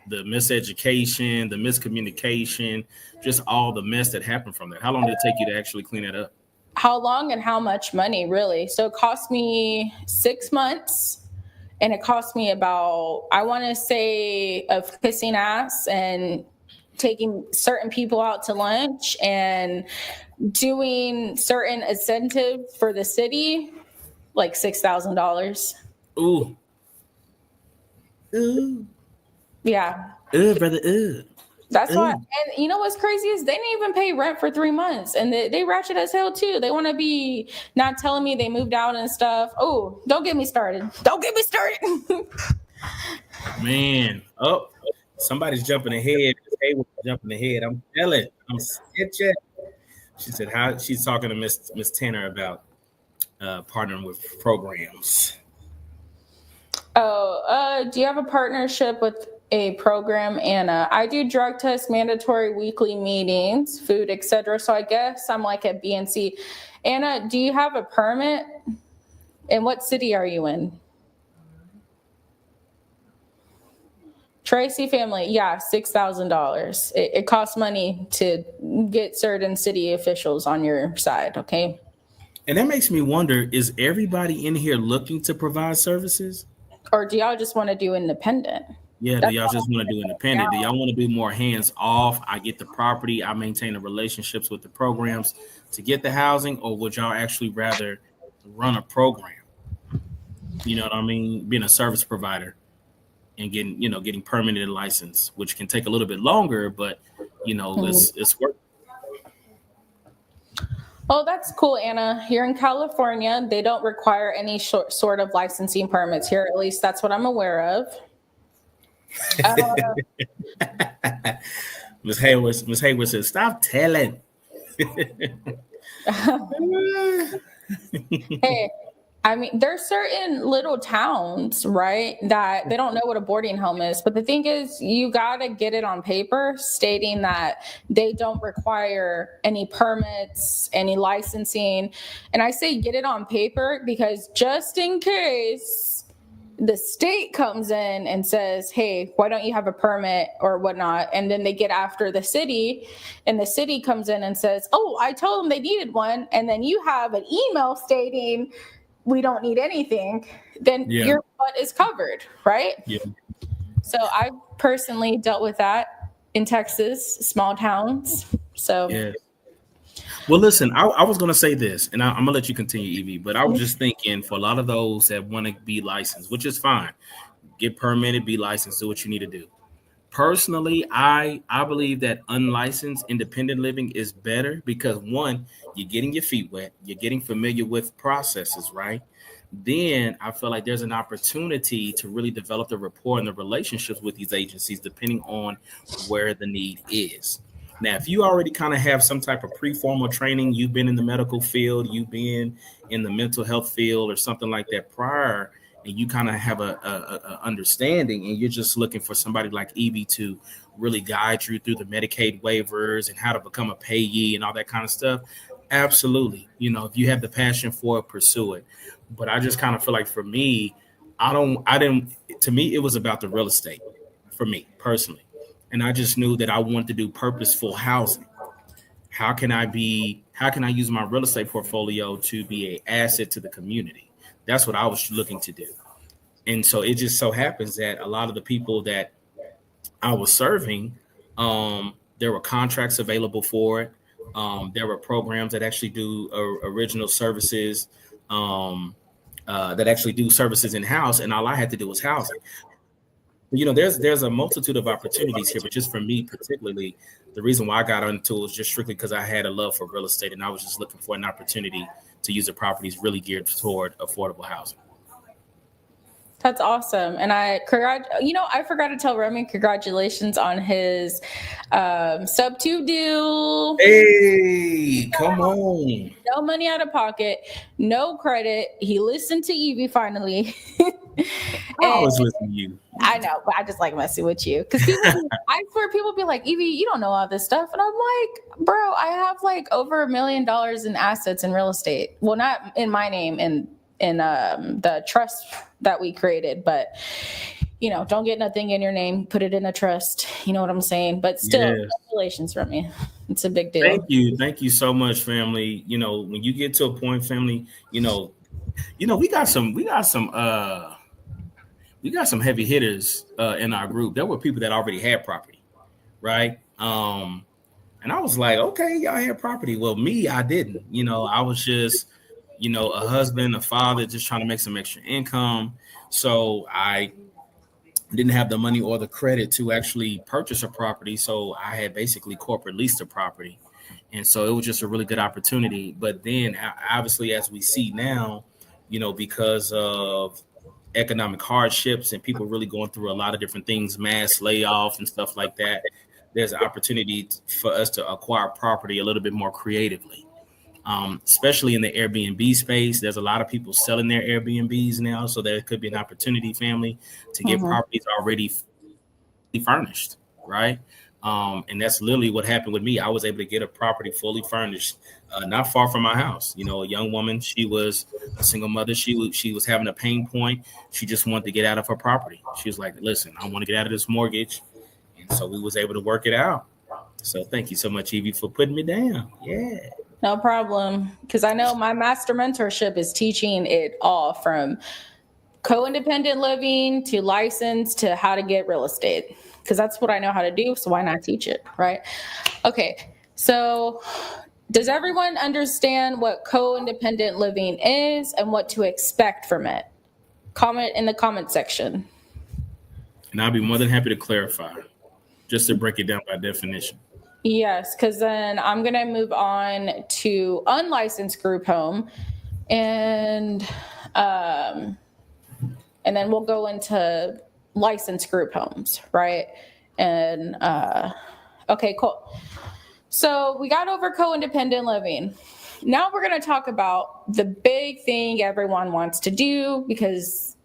miseducation, the miscommunication, just all the mess that happened from that? How long did it take you to actually clean it up? How long and how much money, really? So it cost me 6 months, and it cost me about, I want to say, of kissing ass and taking certain people out to lunch and doing certain incentives for the city, like $6,000. Ooh. Yeah. Brother. That's why. And you know what's crazy is they didn't even pay rent for 3 months, and they ratchet as hell too. They want to be not telling me they moved out and stuff. Oh, don't get me started. Don't get me started. Man. Oh, somebody's jumping ahead. Jumping ahead. I'm telling. I'm sketching. She said how she's talking to Miss Tanner about partnering with programs. Do you have a partnership with a program, Anna? I do drug test, mandatory weekly meetings, food, etc. So I guess I'm like at BNC. Anna, do you have a permit? And what city are you in? Tracy family, yeah, $6,000. It costs money to get certain city officials on your side. Okay. And that makes me wonder, is everybody in here looking to provide services? Or do y'all just want to do independent? Yeah, do That's y'all what just I'm want to trying do to figure independent? Do out. y'all want to do more hands off? I get the property, I maintain the relationships with the programs to get the housing, or would y'all actually rather run a program? You know what I mean? Being a service provider and getting permanent license, which can take a little bit longer, but Mhm. it's work. Oh, that's cool, Anna. Here in California, they don't require any sort of licensing permits here. At least that's what I'm aware of. Uh, Miss Hayward says, "Stop telling." hey, I mean, there's certain little towns, right, that they don't know what a boarding home is. But the thing is, you got to get it on paper stating that they don't require any permits, any licensing. And I say get it on paper because just in case the state comes in and says, hey, why don't you have a permit or whatnot? And then they get after the city, and the city comes in and says, oh, I told them they needed one. And then you have an email stating, we don't need anything, then Yeah, your butt is covered, right? yeah, So I've personally dealt with that in Texas, small towns. So, yeah. Well, listen, I was going to say this, and I'm going to let you continue, Evie, but I was just thinking for a lot of those that want to be licensed, which is fine, get permitted, be licensed, do what you need to do. Personally, I believe that unlicensed independent living is better because one, you're getting your feet wet, you're getting familiar with processes, right? Then I feel like there's an opportunity to really develop the rapport and the relationships with these agencies, depending on where the need is. Now, if you already kind of have some type of pre-formal training, you've been in the medical field, you've been in the mental health field or something like that prior, and you kind of have a understanding, and you're just looking for somebody like Evie to really guide you through the Medicaid waivers and how to become a payee and all that kind of stuff. Absolutely. If you have the passion for it, pursue it. But I just kind of feel like for me, I didn't, to me, it was about the real estate for me personally. And I just knew that I wanted to do purposeful housing. How can I use my real estate portfolio to be an asset to the community? That's what I was looking to do. And so it just so happens that a lot of the people that I was serving, there were contracts available for it. There were programs that actually do original services, that actually do services in house, and all I had to do was housing. There's a multitude of opportunities here, but just for me particularly, the reason why I got into it was just strictly because I had a love for real estate, and I was just looking for an opportunity to use the properties really geared toward affordable housing. that's awesome. And I forgot to tell Remy congratulations on his sub 2 deal. Hey, come on. No money out of pocket, no credit. He listened to Evie finally. I And always listen to you. I know, but I just like messing with you because I swear people be like, Evie, you don't know all this stuff. And I'm like, bro, I have like over $1 million in assets in real estate. Well, not in my name, in the trust that we created, but don't get nothing in your name, put it in a trust. You know what I'm saying? But still, Yes. congratulations from me. It's a big deal. Thank you so much, family. When you get to a point, family, we got some heavy hitters in our group. There were people that already had property, right? And I was like, okay, y'all had property. Well, me, I didn't. I was just, a husband, a father, just trying to make some extra income. So I didn't have the money or the credit to actually purchase a property. So I had basically corporate leased a property. And so it was just a really good opportunity. But then obviously, as we see now, because of economic hardships and people really going through a lot of different things, mass layoffs and stuff like that, there's an opportunity for us to acquire property a little bit more creatively. Especially in the Airbnb space, there's a lot of people selling their Airbnbs now, so there could be an opportunity, family, to get Mhm. properties already furnished, right? And that's literally what happened with me. I was able to get a property fully furnished, not far from my house. You know, a young woman, she was a single mother. She was having a pain point. She just wanted to get out of her property. She was like, listen, I want to get out of this mortgage. And so we was able to work it out. So thank you so much, Evie, for putting me down. Yeah. No problem. Because I know my master mentorship is teaching it all from co-independent living to license to how to get real estate. Because that's what I know how to do. So why not teach it, right? Okay. So does everyone understand what co-independent living is and what to expect from it? Comment in the comment section. And I'll be more than happy to clarify, just to break it down by definition. Yes, because then I'm going to move on to unlicensed group home, and then we'll go into licensed group homes, right? And okay, cool. So we got over co-independent living. Now we're going to talk about the big thing everyone wants to do because,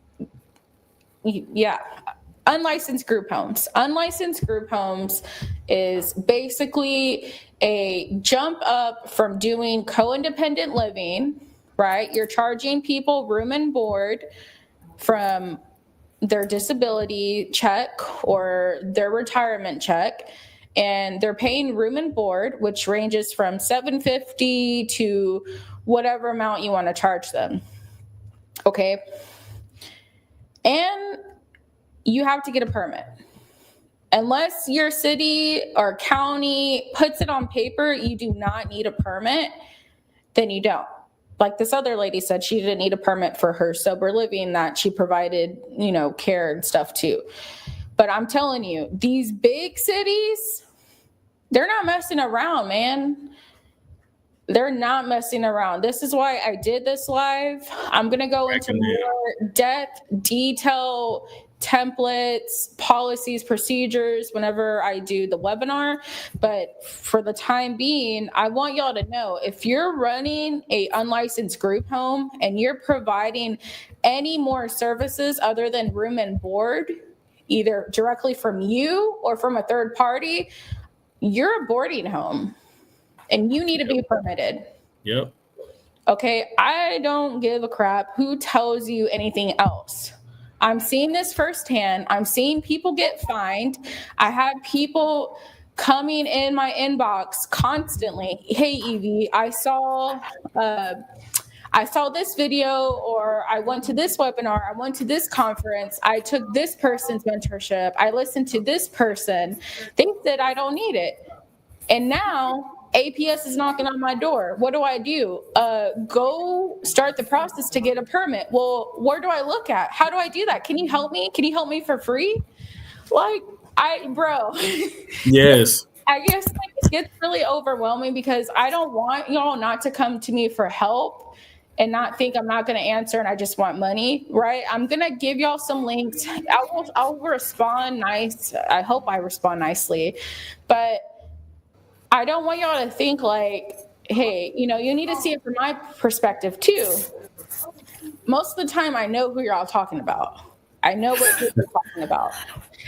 yeah, unlicensed group homes. Unlicensed group homes is basically a jump up from doing co-independent living, right? You're charging people room and board from their disability check or their retirement check, and they're paying room and board, which ranges from $750 to whatever amount you want to charge them. Okay. And you have to get a permit. Unless your city or county puts it on paper, you do not need a permit, then you don't. Like this other lady said, she didn't need a permit for her sober living that she provided, care and stuff too. But I'm telling you, these big cities, they're not messing around, man. They're not messing around. This is why I did this live. I'm going to go into more depth, detail, templates, policies, procedures whenever I do the webinar. But for the time being, I want y'all to know if you're running a unlicensed group home and you're providing any more services other than room and board, either directly from you or from a third party, you're a boarding home. And you need to be permitted. Yep. Okay, I don't give a crap who tells you anything else. I'm seeing this firsthand. I'm seeing people get fined. I have people coming in my inbox constantly. Hey, Evie, I saw this video, or I went to this webinar, I went to this conference, I took this person's mentorship, I listened to this person. They said I don't need it. And now APS is knocking on my door. What do? Go start the process to get a permit. Well, where do I look at? How do I do that? Can you help me? Can you help me for free? Bro. Yes. I guess it gets really overwhelming because I don't want y'all not to come to me for help and not think I'm not going to answer and I just want money, right? I'm going to give y'all some links. I'll respond nice. I hope I respond nicely. But I don't want y'all to think like, hey, you need to see it from my perspective too. Most of the time, I know who you're all talking about. I know what you're talking about.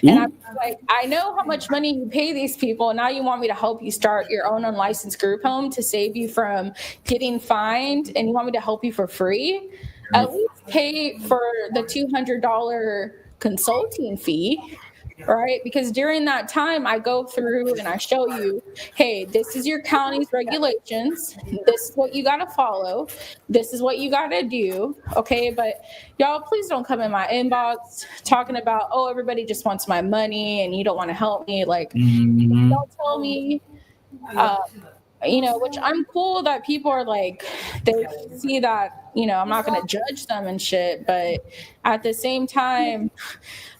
And I'm like, I know how much money you pay these people. And now you want me to help you start your own unlicensed group home to save you from getting fined. And you want me to help you for free? At least pay for the $200 consulting fee. Right? Because during that time, I go through and I show you, hey, this is your county's regulations. This is what you got to follow. This is what you got to do. Okay. But y'all, please don't come in my inbox talking about, oh, everybody just wants my money and you don't want to help me. Like, don't tell me, which I'm cool that people are like, they see that, I'm not going to judge them and shit. But at the same time,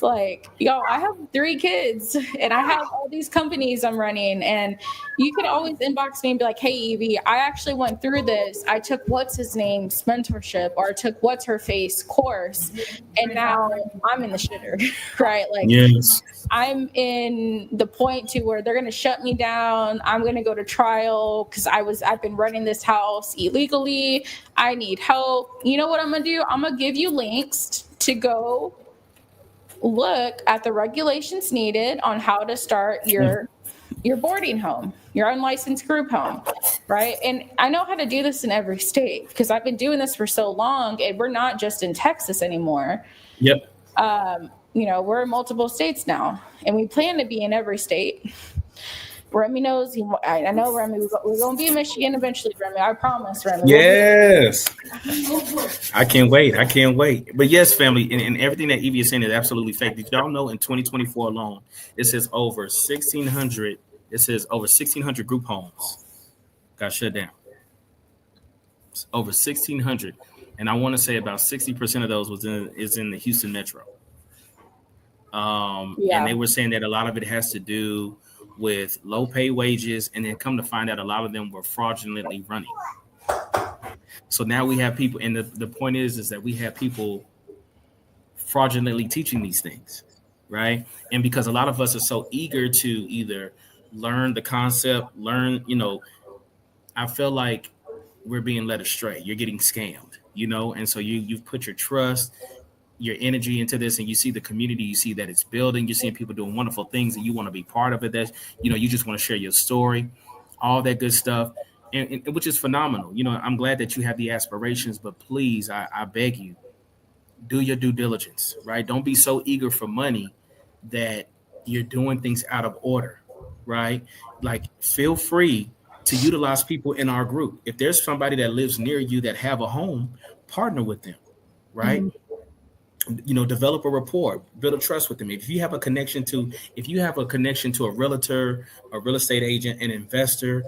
like, I have 3 kids and I have all these companies I'm running, and you can always inbox me and be like, hey, Evie, I actually went through this. I took what's his name's mentorship, or I took what's her face course, and now I'm in the shitter, right? Like, yes. I'm in the point to where they're going to shut me down. I'm going to go to trial because I've been running this house illegally. I need help. You know what I'm going to do? I'm going to give you links to go look at the regulations needed on how to start your your boarding home, your unlicensed group home, right? And I know how to do this in every state because I've been doing this for so long, and we're not just in Texas anymore. Yep. We're in multiple states now, and we plan to be in every state. Remy knows. I know, Remy. We're going to be in Michigan eventually, Remy. I promise, Remy. Yes. I can't wait. I can't wait. But yes, family, and everything that Evie is saying is absolutely fake. Did y'all know in 2024 alone, it says over 1,600. It says over 1,600 group homes got shut down. It's over 1,600, and I want to say about 60% of those is in the Houston metro. And they were saying that a lot of it has to do with low pay wages, and then come to find out a lot of them were fraudulently running. So now we have people, and the point is that we have people fraudulently teaching these things, right? And because a lot of us are so eager to either learn the concept, I feel like we're being led astray. You're getting scammed, and so you've put your trust, your energy into this, and you see the community, you see that it's building, you're seeing people doing wonderful things, and you want to be part of it. That you just want to share your story, all that good stuff, and which is phenomenal. I'm glad that you have the aspirations, but please, I beg you, do your due diligence, right? Don't be so eager for money that you're doing things out of order, right? Like, feel free to utilize people in our group. If there's somebody that lives near you that have a home, partner with them, right? Mm-hmm. Develop a rapport, build a trust with them. If you have a connection to a realtor, a real estate agent, an investor,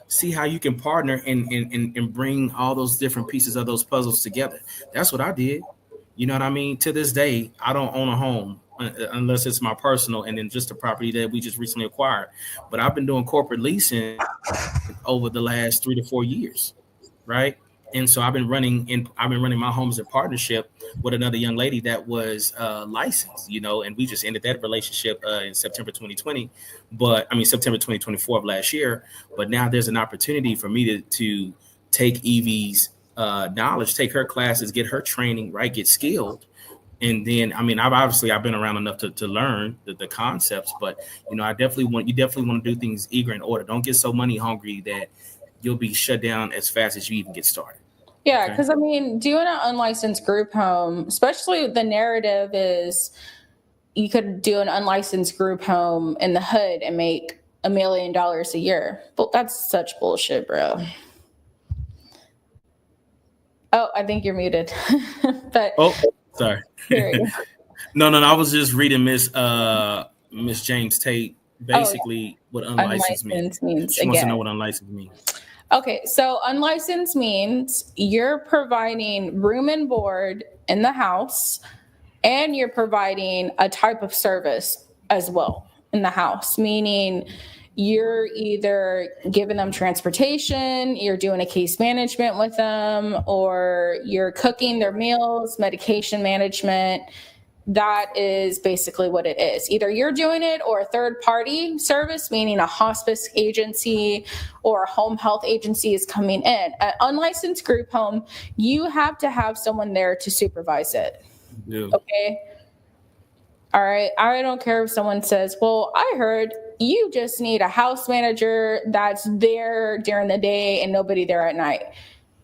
see how you can partner and bring all those different pieces of those puzzles together. That's what I did. You know what I mean? To this day, I don't own a home unless it's my personal, and then just a property that we just recently acquired. But I've been doing corporate leasing over the last 3 to 4 years, right? And so I've been running my homes in partnership with another young lady that was licensed, and we just ended that relationship in September 2020, September 2024 of last year. But now there's an opportunity for me to take Evie's knowledge, take her classes, get her training, right, get skilled. And then, I've been around enough to learn the concepts, but you definitely want to do things eager and order. Don't get so money hungry that you'll be shut down as fast as you even get started. Yeah, because doing an unlicensed group home, especially the narrative is you could do an unlicensed group home in the hood and make $1 million a year. But that's such bullshit, bro. Oh, I think you're muted. But sorry. No. I was just reading Miss James Tate basically what unlicensed means. She wants to know what unlicensed means. Okay, so unlicensed means you're providing room and board in the house, and you're providing a type of service as well in the house, meaning you're either giving them transportation, you're doing a case management with them, or you're cooking their meals, medication management. That is basically what it is. Either you're doing it or a third party service, meaning a hospice agency or a home health agency is coming in. An unlicensed group home, you have to have someone there to supervise it. Yeah. Okay. All right. I don't care if someone says, well, I heard you just need a house manager that's there during the day and nobody there at night.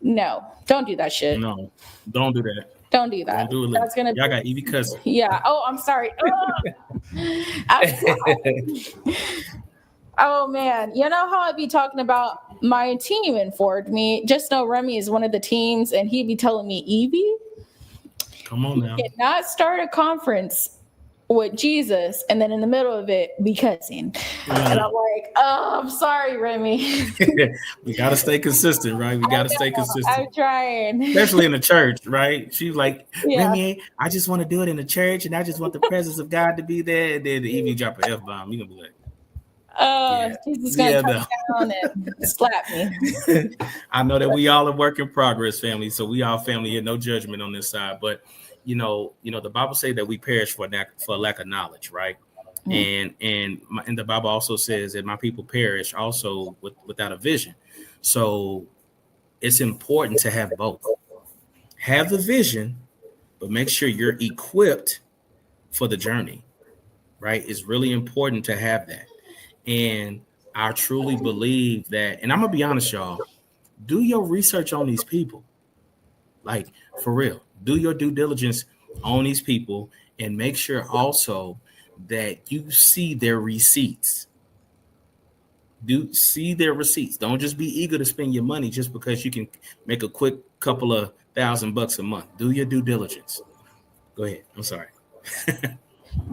No, don't do that shit. No, don't do that. Don't do that. Don't do it. That's gonna. Y'all got Evie cousin. Yeah. Oh, I'm sorry. Oh man, you know how I'd be talking about my team informed me. Just know Remy is one of the teams, and he'd be telling me, Evie, come on now, you cannot start a conference with Jesus and then in the middle of it be cussing. Yeah. And I'm like, oh, I'm sorry, Remy. We gotta stay consistent, right? We gotta stay consistent. I'm trying. Especially in the church, right? She's like, Remy, I just want to do it in the church and I just want the presence of God to be there. And then the Evie drop an F-bomb. You're gonna be like, Jesus gonna come down and slap me. I know that we all are work in progress, family. So we all family here, no judgment on this side, but you know, the Bible says that we perish for lack of knowledge, right? Mm. And the Bible also says that my people perish also without a vision. So it's important to have both. Have the vision, but make sure you're equipped for the journey, right? It's really important to have that. And I truly believe that, and I'm gonna be honest, y'all, do your research on these people. Like, for real, do your due diligence on these people, and make sure also that you see their receipts. Do see their receipts. Don't just be eager to spend your money just because you can make a quick couple of $1,000 a month. Do your due diligence. Go ahead. I'm sorry.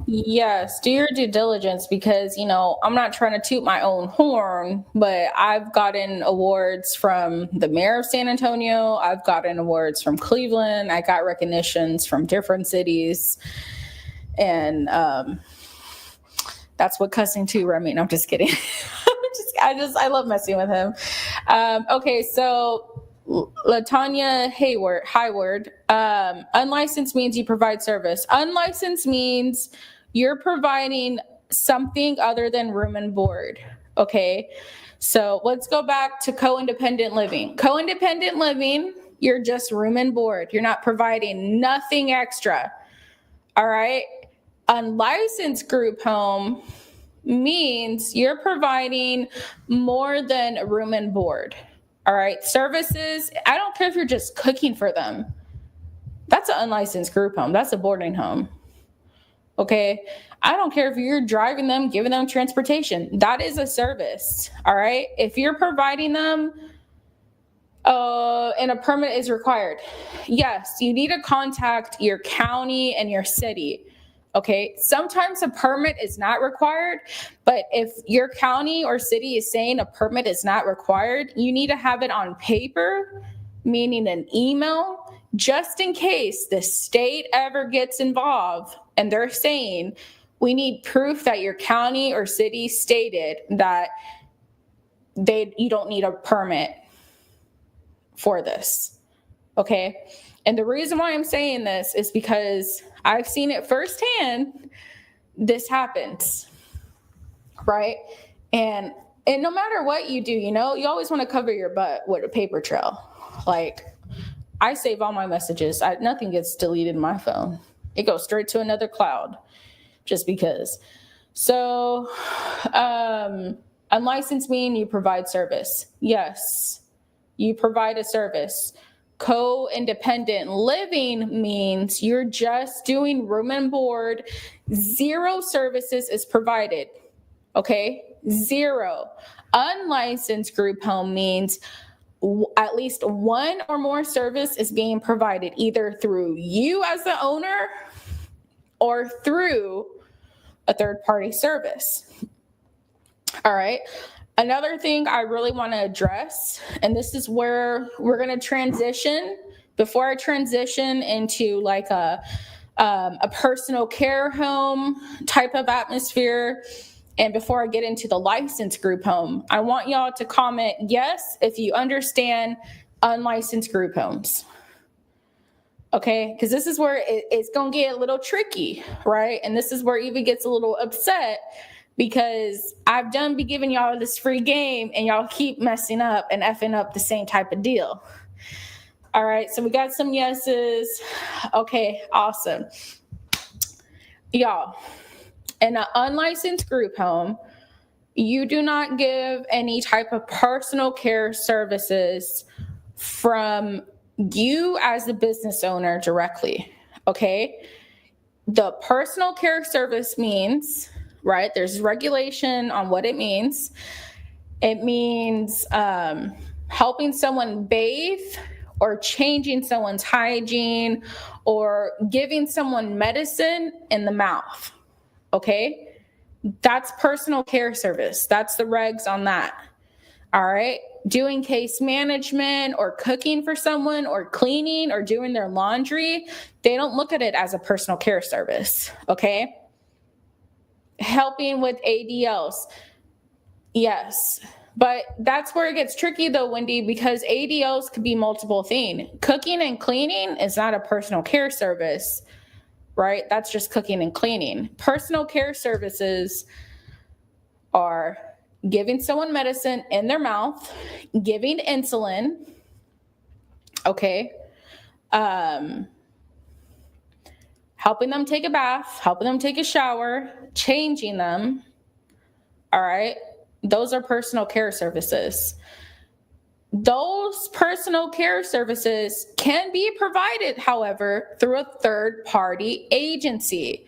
Yes, do your due diligence because, I'm not trying to toot my own horn, but I've gotten awards from the mayor of San Antonio. I've gotten awards from Cleveland. I got recognitions from different cities. And that's what cussing too, Remy. No, I'm just kidding. I love messing with him. Okay, so Latanya Hayward. Unlicensed means you provide service. Unlicensed means you're providing something other than room and board. Okay, so let's go back to co-independent living. Co-independent living, you're just room and board. You're not providing nothing extra. All right. Unlicensed group home means you're providing more than room and board. All right. Services, I don't care if you're just cooking for them. That's an unlicensed group home. That's a boarding home. Okay. I don't care if you're driving them, giving them transportation. That is a service. All right. If you're providing them, and a permit is required, yes, you need to contact your county and your city. Okay, sometimes a permit is not required, but if your county or city is saying a permit is not required, you need to have it on paper, meaning an email, just in case the state ever gets involved and they're saying, we need proof that your county or city stated that you don't need a permit for this. Okay. And the reason why I'm saying this is because I've seen it firsthand. This happens, right? And no matter what you do, you always want to cover your butt with a paper trail. Like, I save all my messages. Nothing gets deleted in my phone. It goes straight to another cloud just because. So, unlicensed mean you provide service. Yes, you provide a service. Co-independent living means you're just doing room and board. 0 services is provided. Okay? 0. Unlicensed group home means at least 1 or more service is being provided either through you as the owner or through a third-party service. All right. Another thing I really want to address, and this is where we're going to transition. Before I transition into like a personal care home type of atmosphere, and before I get into the licensed group home, I want y'all to comment yes if you understand unlicensed group homes. Okay, because this is where it's going to get a little tricky, right? And this is where Eva gets a little upset because I've done be giving y'all this free game and y'all keep messing up and effing up the same type of deal. All right, so we got some yeses. Okay, awesome. Y'all, in an unlicensed group home, you do not give any type of personal care services from you as the business owner directly, okay? The personal care service means, right, there's regulation on what it means. It means helping someone bathe or changing someone's hygiene or giving someone medicine in the mouth, okay? That's personal care service. That's the regs on that. All right. Doing case management or cooking for someone or cleaning or doing their laundry, they don't look at it as a personal care service. Okay. Helping with ADLs. Yes. But that's where it gets tricky though, Wendy, because ADLs could be multiple things. Cooking and cleaning is not a personal care service, right? That's just cooking and cleaning. Personal care services are giving someone medicine in their mouth, giving insulin, okay, helping them take a bath, helping them take a shower, changing them, All right. Those are personal care services. Those personal care services can be provided, however, through a third-party agency,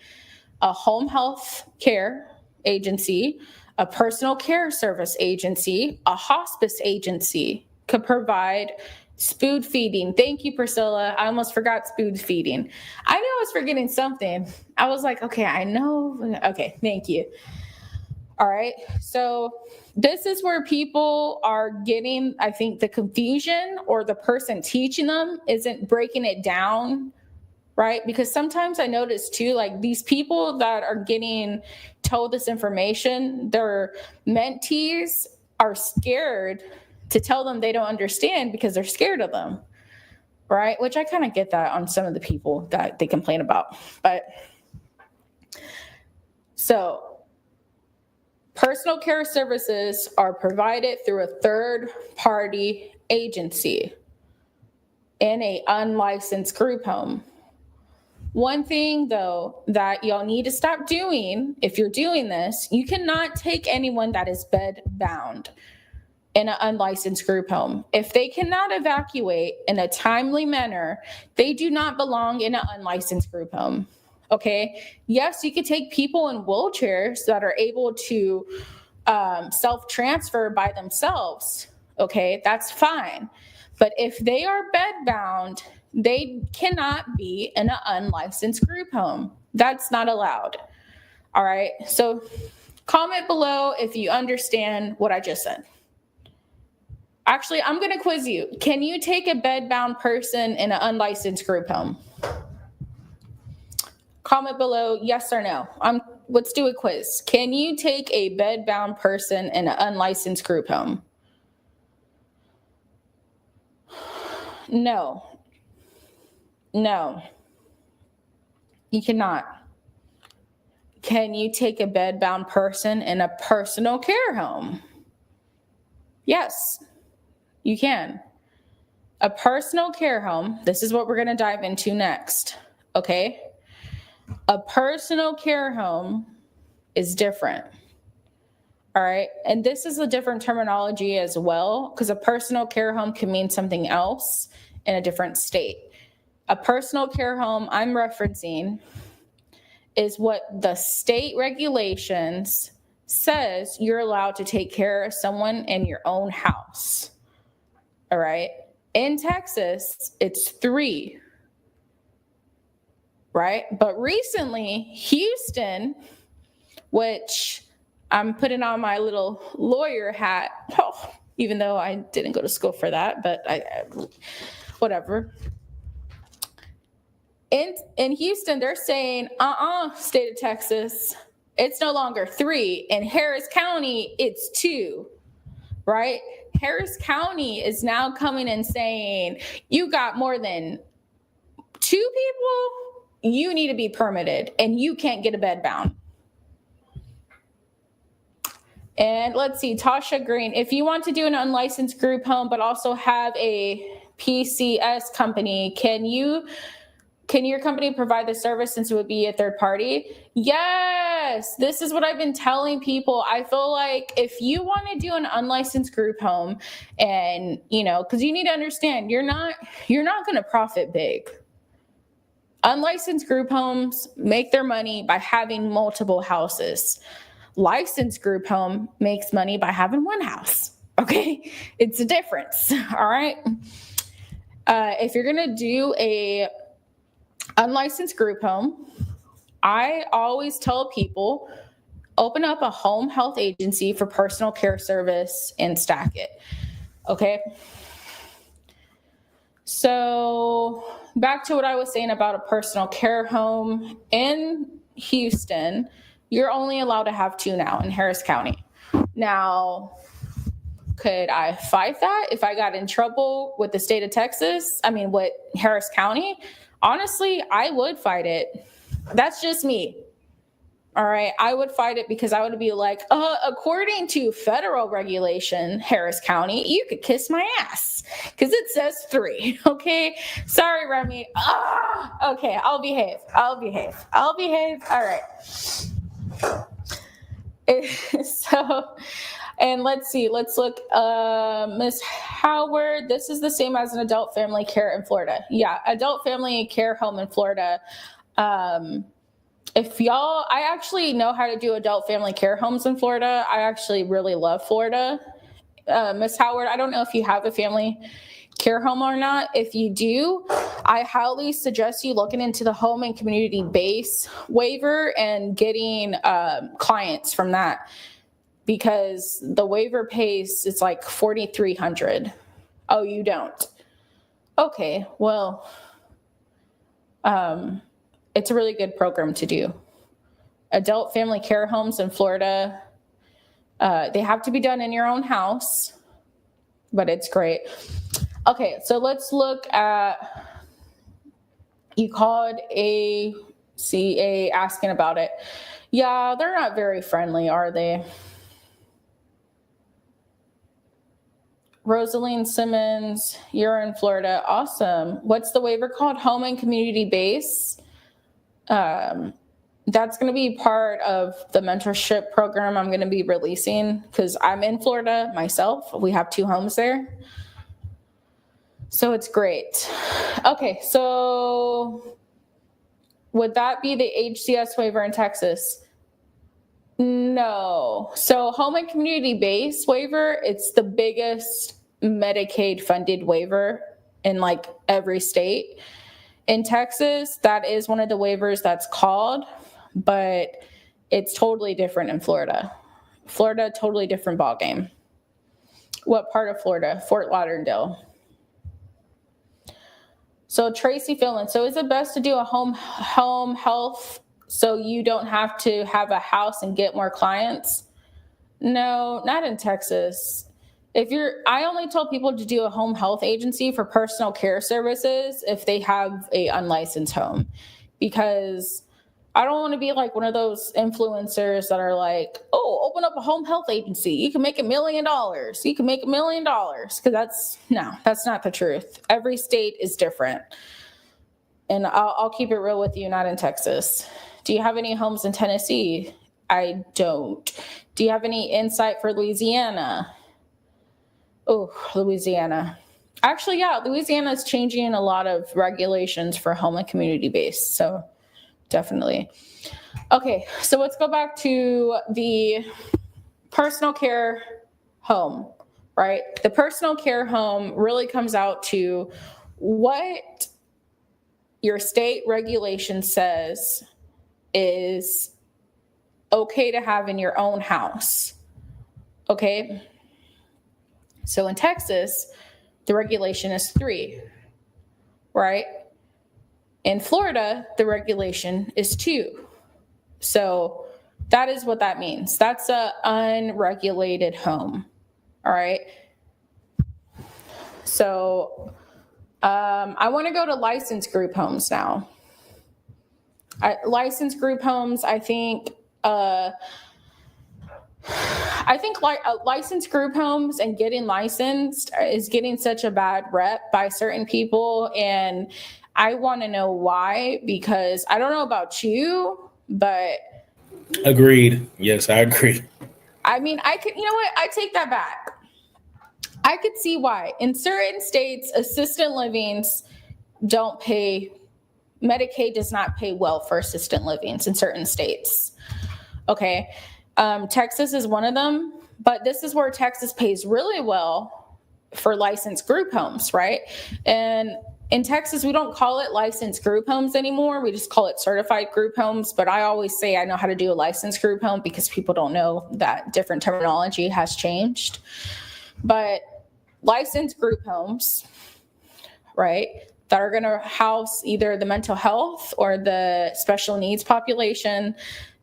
a home health care agency, a personal care service agency, a hospice agency could provide spoon feeding. Thank you, Priscilla. I almost forgot spoon feeding. I knew I was forgetting something. I was like, okay, I know. Okay, thank you. All right. So this is where people are getting, I think, the confusion, or the person teaching them isn't breaking it down, right? Because sometimes I notice too, like these people that are getting told this information, their mentees are scared to tell them they don't understand because they're scared of them, right? Which I kind of get that on some of the people that they complain about. But so personal care services are provided through a third-party agency in an unlicensed group home. One thing, though, that y'all need to stop doing, if you're doing this, you cannot take anyone that is bed-bound in an unlicensed group home. If they cannot evacuate in a timely manner, they do not belong in an unlicensed group home. Okay. Yes, you could take people in wheelchairs that are able to self-transfer by themselves. Okay, that's fine. But if they are bedbound, they cannot be in an unlicensed group home. That's not allowed. All right. So comment below if you understand what I just said. Actually, I'm going to quiz you. Can you take a bedbound person in an unlicensed group home? Comment below, yes or no. Let's do a quiz. Can you take a bedbound person in an unlicensed group home? No. No. You cannot. Can you take a bedbound person in a personal care home? Yes, you can. A personal care home, this is what we're going to dive into next, okay? A personal care home is different. All right. And this is a different terminology as well, because a personal care home can mean something else in a different state. A personal care home I'm referencing is what the state regulations says you're allowed to take care of someone in your own house. All right. In Texas, it's 3. Right? But recently, Houston, which I'm putting on my little lawyer hat, even though I didn't go to school for that, but whatever. In Houston, they're saying, state of Texas, it's no longer 3. In Harris County, it's 2, right? Harris County is now coming and saying, you got more than 2 people, you need to be permitted and you can't get a bed bound. And let's see, Tasha Green, if you want to do an unlicensed group home but also have a PCS company, can your company provide the service since it would be a third party? Yes, this is what I've been telling people. I feel like if you want to do an unlicensed group home, and because you need to understand, you're not going to profit big. Unlicensed group homes make their money by having multiple houses. Licensed group home makes money by having one house. Okay, it's a difference. All right. If you're gonna do a unlicensed group home, I always tell people open up a home health agency for personal care service and stack it. Okay. So back to what I was saying about a personal care home in Houston, you're only allowed to have 2 now in Harris County. Now, could I fight that if I got in trouble with the state of Texas? With Harris County? Honestly, I would fight it. That's just me. All right. I would fight it because I would be like, according to federal regulation, Harris County, you could kiss my ass because it says 3. Okay. Sorry, Remy. Okay. I'll behave. All right. So, and let's see, let's look. Miss Howard, this is the same as an adult family care in Florida. Yeah, adult family care home in Florida. If y'all, I actually know how to do adult family care homes in Florida. I actually really love Florida. Miss Howard, I don't know if you have a family care home or not. If you do, I highly suggest you looking into the home and community base waiver and getting clients from that, because the waiver pays is like $4,300. Oh, you don't? Okay, well, it's a really good program to do. Adult family care homes in Florida, they have to be done in your own house, but it's great. Okay, so let's look at, you called ACA asking about it. Yeah, they're not very friendly, are they? Rosaline Simmons, you're in Florida. Awesome. What's the waiver called? Home and community base. That's going to be part of the mentorship program I'm going to be releasing, because I'm in Florida myself. We have 2 homes there. So it's great. Okay, so would that be the HCS waiver in Texas? No. So home and community base waiver, it's the biggest Medicaid funded waiver in like every state. In Texas, that is one of the waivers that's called, but it's totally different in Florida. Florida, totally different ballgame. What part of Florida? Fort Lauderdale. So Tracy Finland, so is it best to do a home health so you don't have to have a house and get more clients? No, not in Texas. I only told people to do a home health agency for personal care services if they have a unlicensed home, because I don't want to be like one of those influencers that are like, oh, open up a home health agency. You can make $1 million. You can make $1 million. Because that's not the truth. Every state is different. And I'll keep it real with you, not in Texas. Do you have any homes in Tennessee? I don't. Do you have any insight for Louisiana? Oh, Louisiana. Actually, yeah, Louisiana is changing a lot of regulations for home and community based. So definitely. Okay, so let's go back to the personal care home, right? The personal care home really comes out to what your state regulation says is okay to have in your own house. Okay? So in Texas, the regulation is 3, right? In Florida, the regulation is 2. So that is what that means. That's an unregulated home. All right. So I want to go to licensed group homes now. Licensed group homes, I think licensed group homes and getting licensed is getting such a bad rep by certain people. And I want to know why, because I don't know about you, but. Agreed. Yes, I agree. I mean, you know what? I take that back. I could see why. In certain states, assisted livings don't pay, Medicaid does not pay well for assisted livings in certain states. Okay. Texas is one of them, but this is where Texas pays really well for licensed group homes, right? And in Texas, we don't call it licensed group homes anymore. We just call it certified group homes. But I always say I know how to do a licensed group home because people don't know that different terminology has changed. But licensed group homes, right, that are going to house either the mental health or the special needs population,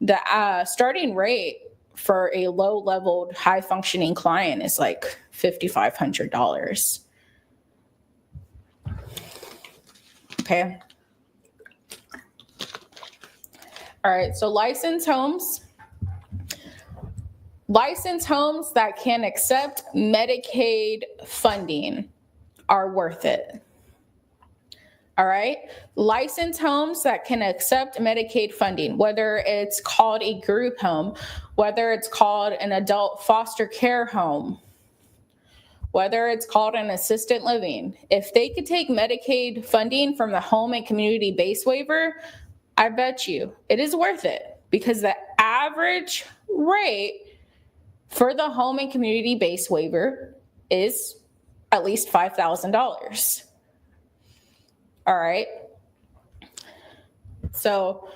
the starting rate for a low-leveled, high-functioning client is like $5,500. Okay. All right. So licensed homes that can accept Medicaid funding are worth it. All right. Licensed homes that can accept Medicaid funding, whether it's called a group home, whether it's called an adult foster care home, whether it's called an assisted living. If they could take Medicaid funding from the home and community base waiver, I bet you it is worth it, because the average rate for the home and community base waiver is at least $5,000. All right. So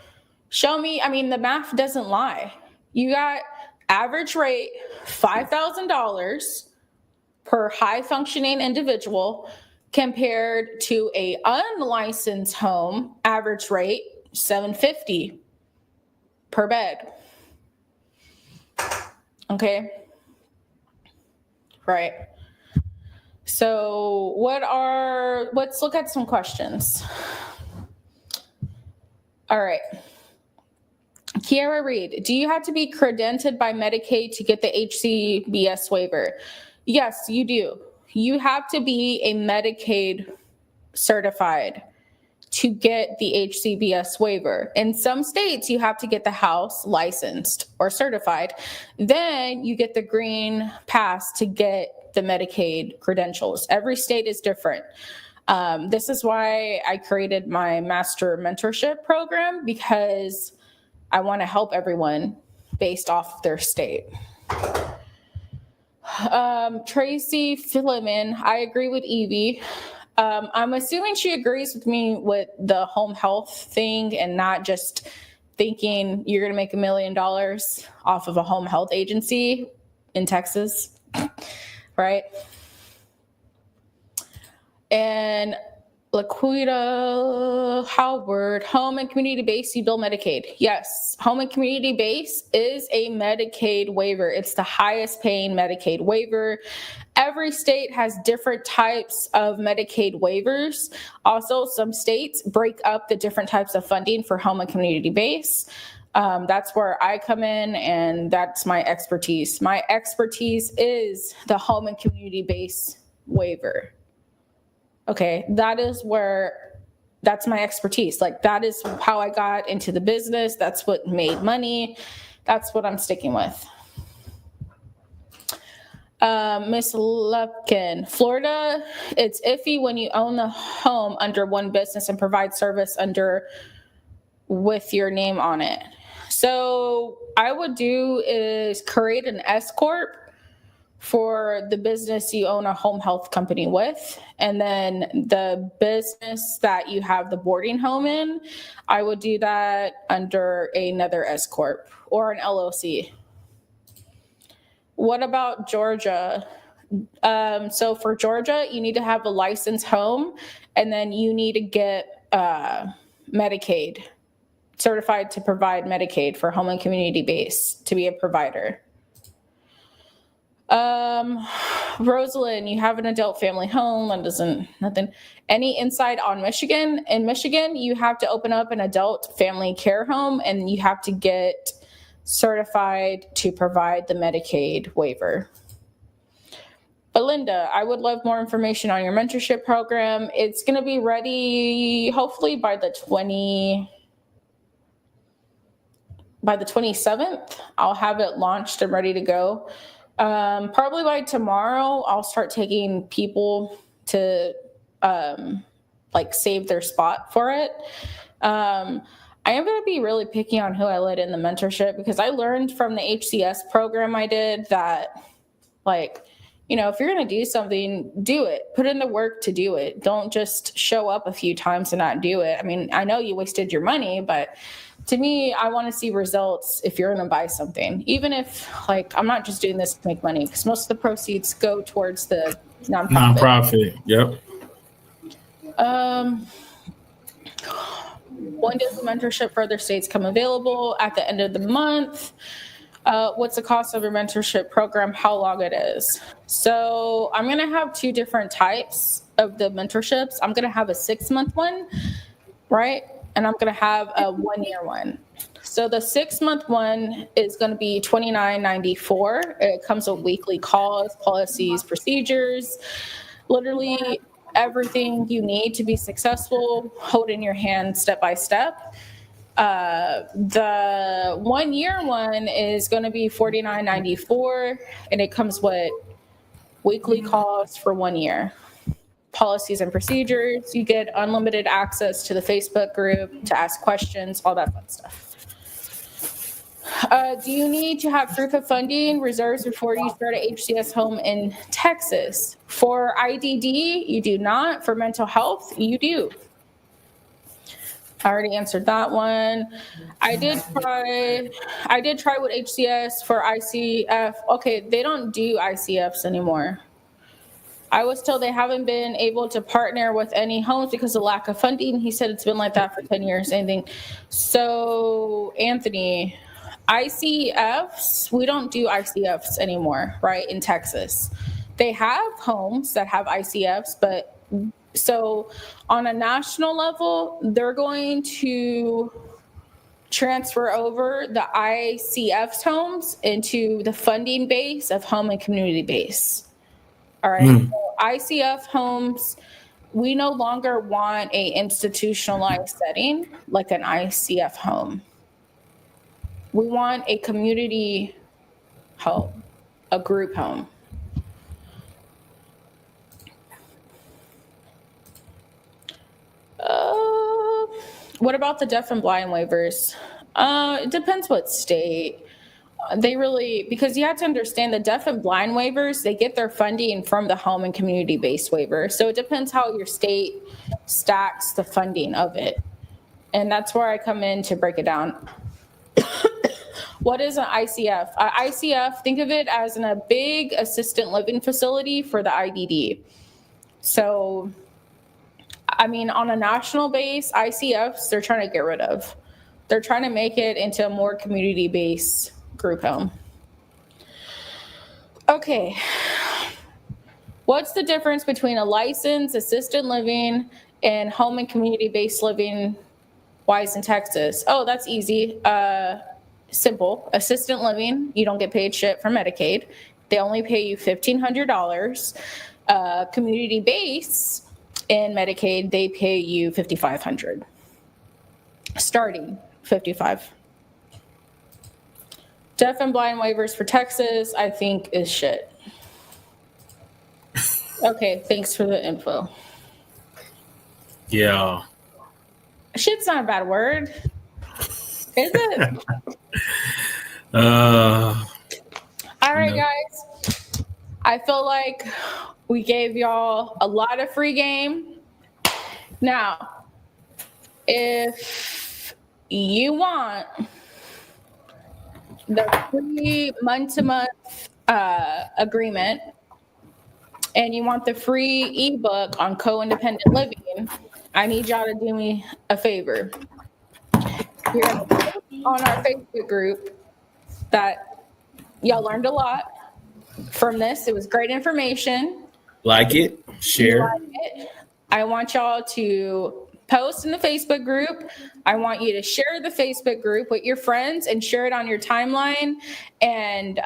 show me, I mean, the math doesn't lie. You got average rate $5,000 per high functioning individual compared to a unlicensed home average rate $750 per bed. Okay. Right. So let's look at some questions. All right. Kiara Reed, do you have to be credentialed by Medicaid to get the HCBS waiver? Yes, you do. You have to be a Medicaid certified to get the HCBS waiver. In some states, you have to get the house licensed or certified. Then you get the green pass to get the Medicaid credentials. Every state is different. This is why I created my master mentorship program, because I want to help everyone based off of their state. Tracy Philliman, I agree with Evie. I'm assuming she agrees with me with the home health thing and not just thinking you're going to make $1 million off of a home health agency in Texas, right? And Laquita Howard, home and community base, you bill Medicaid. Yes, home and community base is a Medicaid waiver. It's the highest paying Medicaid waiver. Every state has different types of Medicaid waivers. Also, some states break up the different types of funding for home and community base. That's where I come in, and that's my expertise. My expertise is the home and community base waiver. Okay, that's my expertise. Like, that is how I got into the business. That's what made money. That's what I'm sticking with. Miss Lupkin, Florida, it's iffy when you own the home under one business and provide service with your name on it. So I would do is create an S Corp for the business you own a home health company with. And then the business that you have the boarding home in, I would do that under another S Corp or an LLC. What about Georgia? So for Georgia, you need to have a licensed home, and then you need to get Medicaid, certified to provide Medicaid for home and community base to be a provider. Rosalind, you have an adult family home. That doesn't, nothing. Any insight on Michigan? In Michigan, you have to open up an adult family care home, and you have to get certified to provide the Medicaid waiver. Belinda, I would love more information on your mentorship program. It's going to be ready hopefully by the 27th. I'll have it launched and ready to go. Probably by tomorrow, I'll start taking people to save their spot for it. I am going to be really picky on who I let in the mentorship, because I learned from the HCS program I did that, if you're going to do something, do it. Put in the work to do it. Don't just show up a few times and not do it. I mean, I know you wasted your money, but to me, I want to see results if you're going to buy something. Even if, I'm not just doing this to make money, because most of the proceeds go towards the nonprofit. Yep. When does the mentorship for other states come available? At the end of the month. What's the cost of your mentorship program? How long it is? So I'm going to have two different types of the mentorships. I'm going to have a 6-month one, right? And I'm going to have a 1-year one. So the 6-month one is going to be $29.94. It comes with weekly calls, policies, procedures. Literally everything you need to be successful, hold in your hand step by step. The 1 year one is going to be $49.94, and it comes with weekly calls for 1 year. Policies and procedures. You get unlimited access to the Facebook group to ask questions, all that fun stuff. Do you need to have proof of funding reserves before you start an HCS home in Texas? For IDD, you do not. For mental health, you do. I already answered that one. I did try with HCS for ICF. Okay, they don't do ICFs anymore. I was told they haven't been able to partner with any homes because of lack of funding. He said it's been like that for 10 years, anything. So, Anthony, ICFs, we don't do ICFs anymore, right, in Texas. They have homes that have ICFs, but so on a national level, they're going to transfer over the ICF's homes into the funding base of home and community base. All right. So ICF homes, we no longer want a institutionalized setting like an ICF home. We want a community home, a group home. What about the deaf and blind waivers? It depends what state. They really, because you have to understand the deaf and blind waivers, they get their funding from the home and community-based waiver. So it depends how your state stacks the funding of it. And that's where I come in to break it down. What is an ICF? ICF, think of it as a big assistant living facility for the IDD. So, I mean, on a national base, ICFs, they're trying to get rid of. They're trying to make it into a more community-based group home. Okay. What's the difference between a licensed assisted living and home and community-based living wise in Texas? Oh, that's easy. Simple. Assisted living, you don't get paid shit from Medicaid. They only pay you $1,500. Community-based in Medicaid, they pay you $5,500. Starting $55. Deaf and blind waivers for Texas, I think, is shit. Okay, thanks for the info. Yeah. Shit's not a bad word. Is it? All right, guys. I feel like we gave y'all a lot of free game. Now, if you want the free month-to-month agreement and you want the free ebook on co-independent living, I need y'all to do me a favor. You're going to post on our Facebook group that y'all learned a lot from this. It was great information. Like it, share. I want y'all to post in the Facebook group. I want you to share the Facebook group with your friends and share it on your timeline. And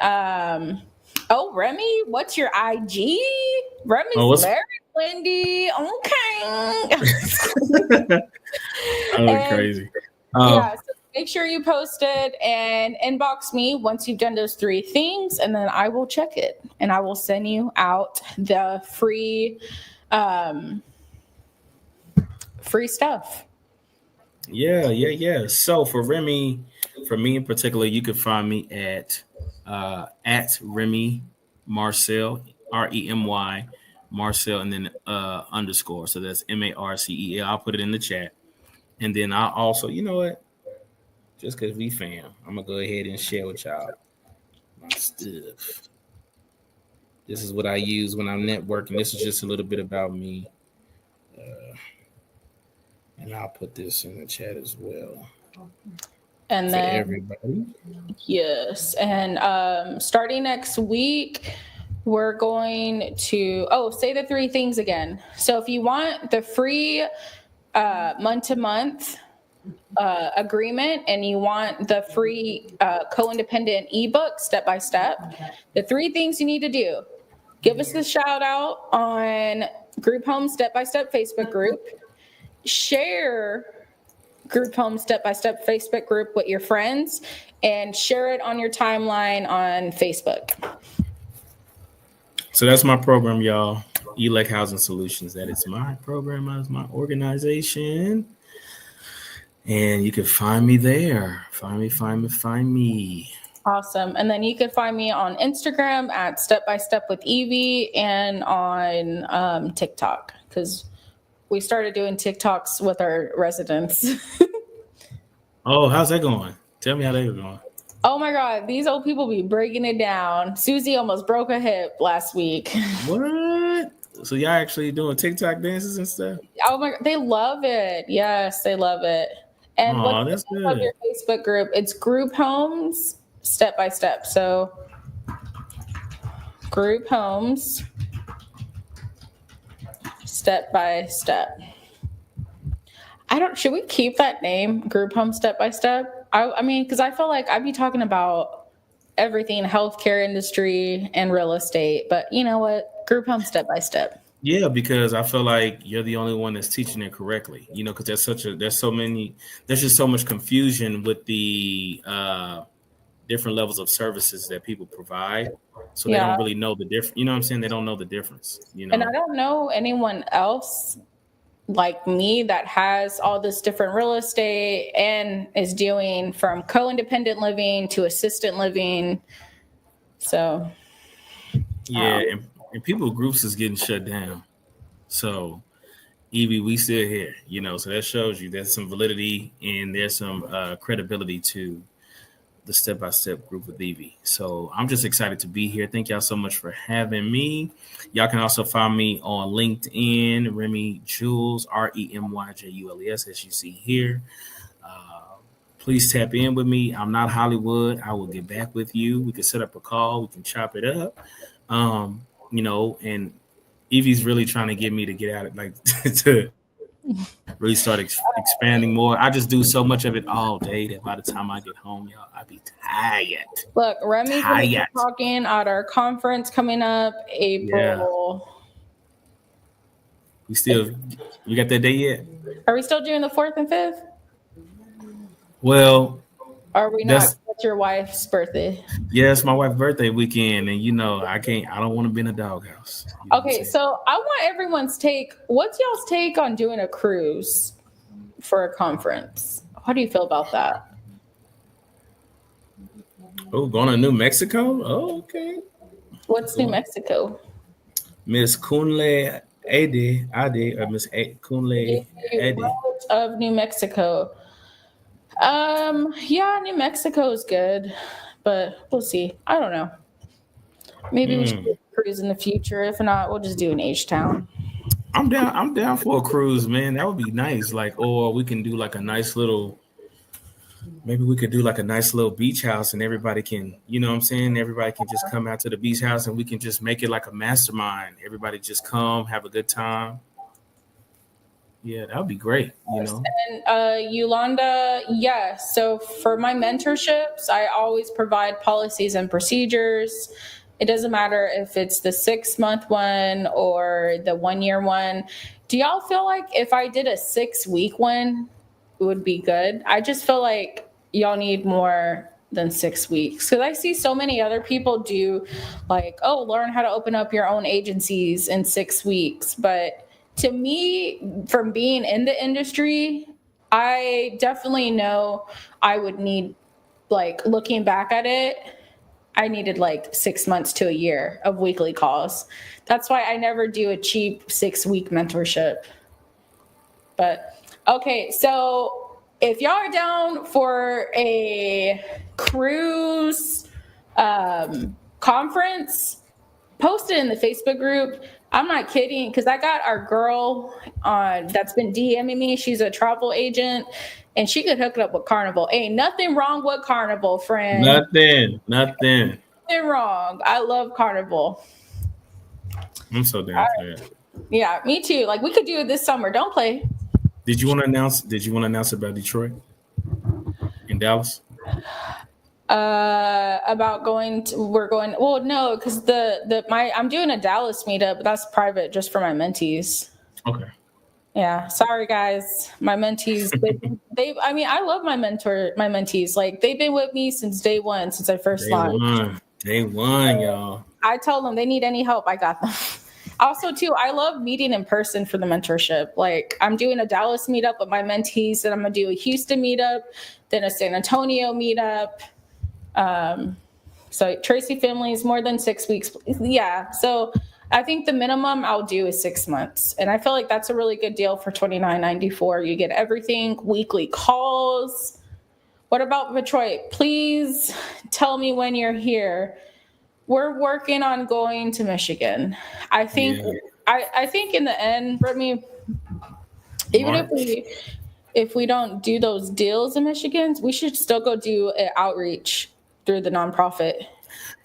Remy, what's your IG? Remy's married, Wendy. Okay. Crazy. Yeah, so make sure you post it and inbox me once you've done those 3 things, and then I will check it and I will send you out the free stuff. Yeah. So for Remy, for me in particular, you can find me at Remy Marcel, REMY Marcel, and then underscore. So that's MARCEL. I'll put it in the chat. And then I also, you know what? Just because we fam, I'm going to go ahead and share with y'all my stuff. This is what I use when I'm networking. This is just a little bit about me. And I'll put this in the chat as well. And for then everybody. Yes. And starting next week, we're going to, say the 3 things again. So if you want the free month-to-month agreement and you want the free co-independent ebook step-by-step, the 3 things you need to do: give us the shout out on Group Home Step by Step Facebook group. Share Group Home Step by Step Facebook group with your friends and share it on your timeline on Facebook. So that's my program, y'all. Elect Housing Solutions. That is my program. That is my organization. And you can find me there. Find me. Awesome. And then you can find me on Instagram at Step by Step with Evie and on TikTok, because we started doing TikToks with our residents. Oh, how's that going? Tell me how they were going. Oh my God, these old people be breaking it down. Susie almost broke a hip last week. What? So y'all actually doing TikTok dances and stuff? Oh my God, they love it. Yes, they love it. And what's the name of your Facebook group? It's Group Homes Step by Step. So Group Homes Step by Step. Should we keep that name, Group Home Step by Step? I mean, because I feel like I'd be talking about everything healthcare industry and real estate, but you know what? Group Home Step by Step. Yeah, because I feel like you're the only one that's teaching it correctly. You know, because there's just so much confusion with the different levels of services that people provide. So they don't really know the difference. You know what I'm saying? They don't know the difference. You know, and I don't know anyone else like me that has all this different real estate and is doing from co-independent living to assistant living. So yeah, and people groups is getting shut down. So Evie, we still here, you know, so that shows you there's some validity and there's some credibility to the step-by-step group with Evie. So I'm just excited to be here. Thank y'all so much for having me. Y'all can also find me on LinkedIn, Remy Jules, RemyJules, as you see here. Please tap in with me. I'm not Hollywood. I will get back with you. We can set up a call. We can chop it up. You know, and Evie's really trying to get me to get out of like to really start expanding more. I just do so much of it all day that by the time I get home, y'all, I be tired. Look, Remy's gonna be talking at our conference coming up April. Yeah. We got that day yet? Are we still doing the 4th and 5th? Well, are we not? That's your wife's birthday. Yeah, it's my wife's birthday weekend, and you know, I don't want to be in a doghouse. You know okay, so I want everyone's take. What's y'all's take on doing a cruise for a conference? How do you feel about that? Oh, going to New Mexico? Oh, okay. What's New Mexico? Miss Kunle Ade, or Miss Kunle Ade of New Mexico. Yeah, New Mexico is good, but we'll see. I don't know. Maybe we should do a cruise in the future. If not, we'll just do an H-Town. I'm down for a cruise, man. That would be nice. Like, or we can do like a nice little. Maybe we could do like a nice little beach house, and everybody can, you know what I'm saying? Everybody can just come out to the beach house, and we can just make it like a mastermind. Everybody just come, have a good time. Yeah, that would be great, you know. And Yolanda, yeah. So for my mentorships, I always provide policies and procedures. It doesn't matter if it's the 6-month one or the 1-year one. Do y'all feel like if I did a 6-week one, it would be good? I just feel like y'all need more than 6 weeks, because I see so many other people do like, learn how to open up your own agencies in 6 weeks. But to me, from being in the industry, I definitely know I would need, like, looking back at it, I needed like 6 months to a year of weekly calls. That's why I never do a cheap 6-week mentorship. But okay, so if y'all are down for a cruise conference, post it in the Facebook group. I'm not kidding, because I got our girl on that's been DMing me. She's a travel agent, and she could hook it up with Carnival. Ain't nothing wrong with Carnival, friend. Nothing wrong. I love Carnival. I'm so down for that. Yeah, me too. Like, we could do it this summer. Don't play. Did you want to announce about Detroit in Dallas? About we're going. Well, no, because I'm doing a Dallas meetup. But that's private, just for my mentees. Okay. Yeah, sorry guys, my mentees. I mean, I love my mentees. Like they've been with me since day one, since I first launched. Day one, y'all. I tell them they need any help, I got them. Also, too, I love meeting in person for the mentorship. Like I'm doing a Dallas meetup with my mentees, and I'm gonna do a Houston meetup, then a San Antonio meetup. So Tracy family is more than 6 weeks. Yeah, so I think the minimum I'll do is 6 months, and I feel like that's a really good deal for $29.94. You get everything, weekly calls. What about Detroit? Please tell me when you're here. We're working on going to Michigan. I think I think in the end, Brittany, even if we don't do those deals in Michigan, we should still go do an outreach through the nonprofit.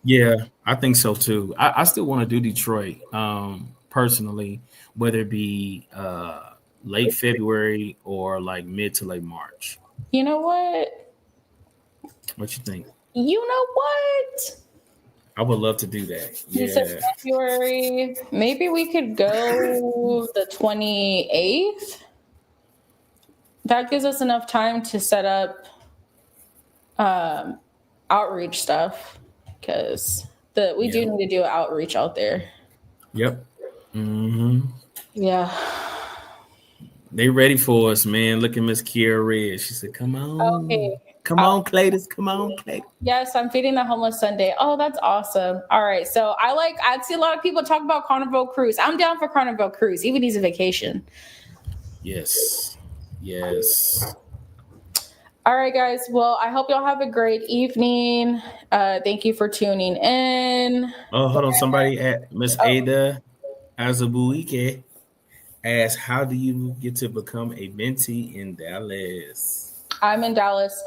Yeah, I think so too. I still want to do Detroit, personally, whether it be late February or like mid to late March. You know what? What you think? You know what? I would love to do that. You said February. Maybe we could go the 28th. That gives us enough time to set up outreach stuff, because we do need to do outreach out there. Yep. Mm-hmm. Yeah. They ready for us, man. Look at Miss Kiera Red. She said, "Come on, Okay. come on, Claytus. Come on, Claytus." Yes, I'm feeding the homeless Sunday. Oh, that's awesome. All right. So I see a lot of people talk about Carnival Cruise. I'm down for Carnival Cruise. Even needs a vacation. Yes. Yes. All right, guys. Well, I hope y'all have a great evening. Thank you for tuning in. Oh, hold on. Somebody at Miss Ada Azabuike asked, "How do you get to become a mentee in Dallas?" I'm in Dallas.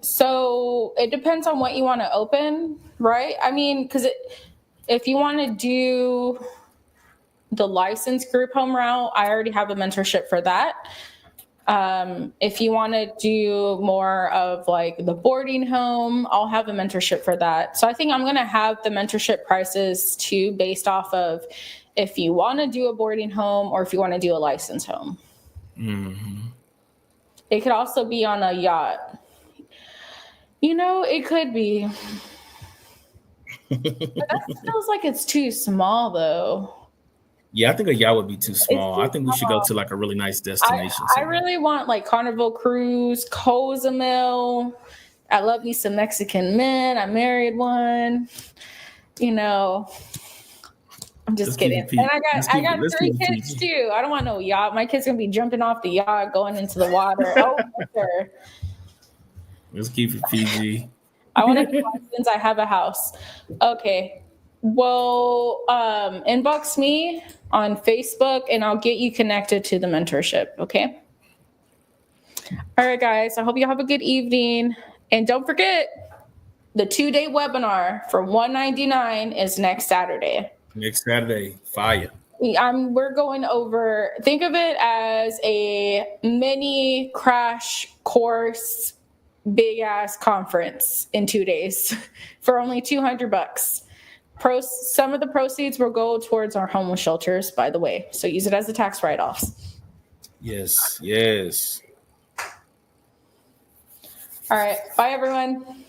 So it depends on what you want to open, right? I mean, because if you want to do the licensed group home route, I already have a mentorship for that. If you want to do more of like the boarding home, I'll have a mentorship for that. So I think I'm going to have the mentorship prices too, based off of if you want to do a boarding home or if you want to do a licensed home. Mm-hmm. It could also be on a yacht. You know, it could be. But that feels like it's too small, though. Yeah, I think a yacht would be too small. I think we should go to like a really nice destination. I really want like Carnival Cruise, Cozumel. I love me some Mexican men. I married one. You know, I'm just kidding. And I got 3 kids too. I don't want no yacht. My kids gonna be jumping off the yacht, going into the water. Oh, sure. Let's keep it PG. I want to be licensed. I have a house. Okay. Well, inbox me on Facebook and I'll get you connected to the mentorship. Okay. All right, guys. I hope you have a good evening. And don't forget, the 2-day webinar for $199 is next Saturday. Next Saturday. Fire. We're going over, think of it as a mini crash course, big ass conference in 2 days for only $200. Some of the proceeds will go towards our homeless shelters, by the way. So use it as a tax write-offs. Yes. Yes. All right. Bye, everyone.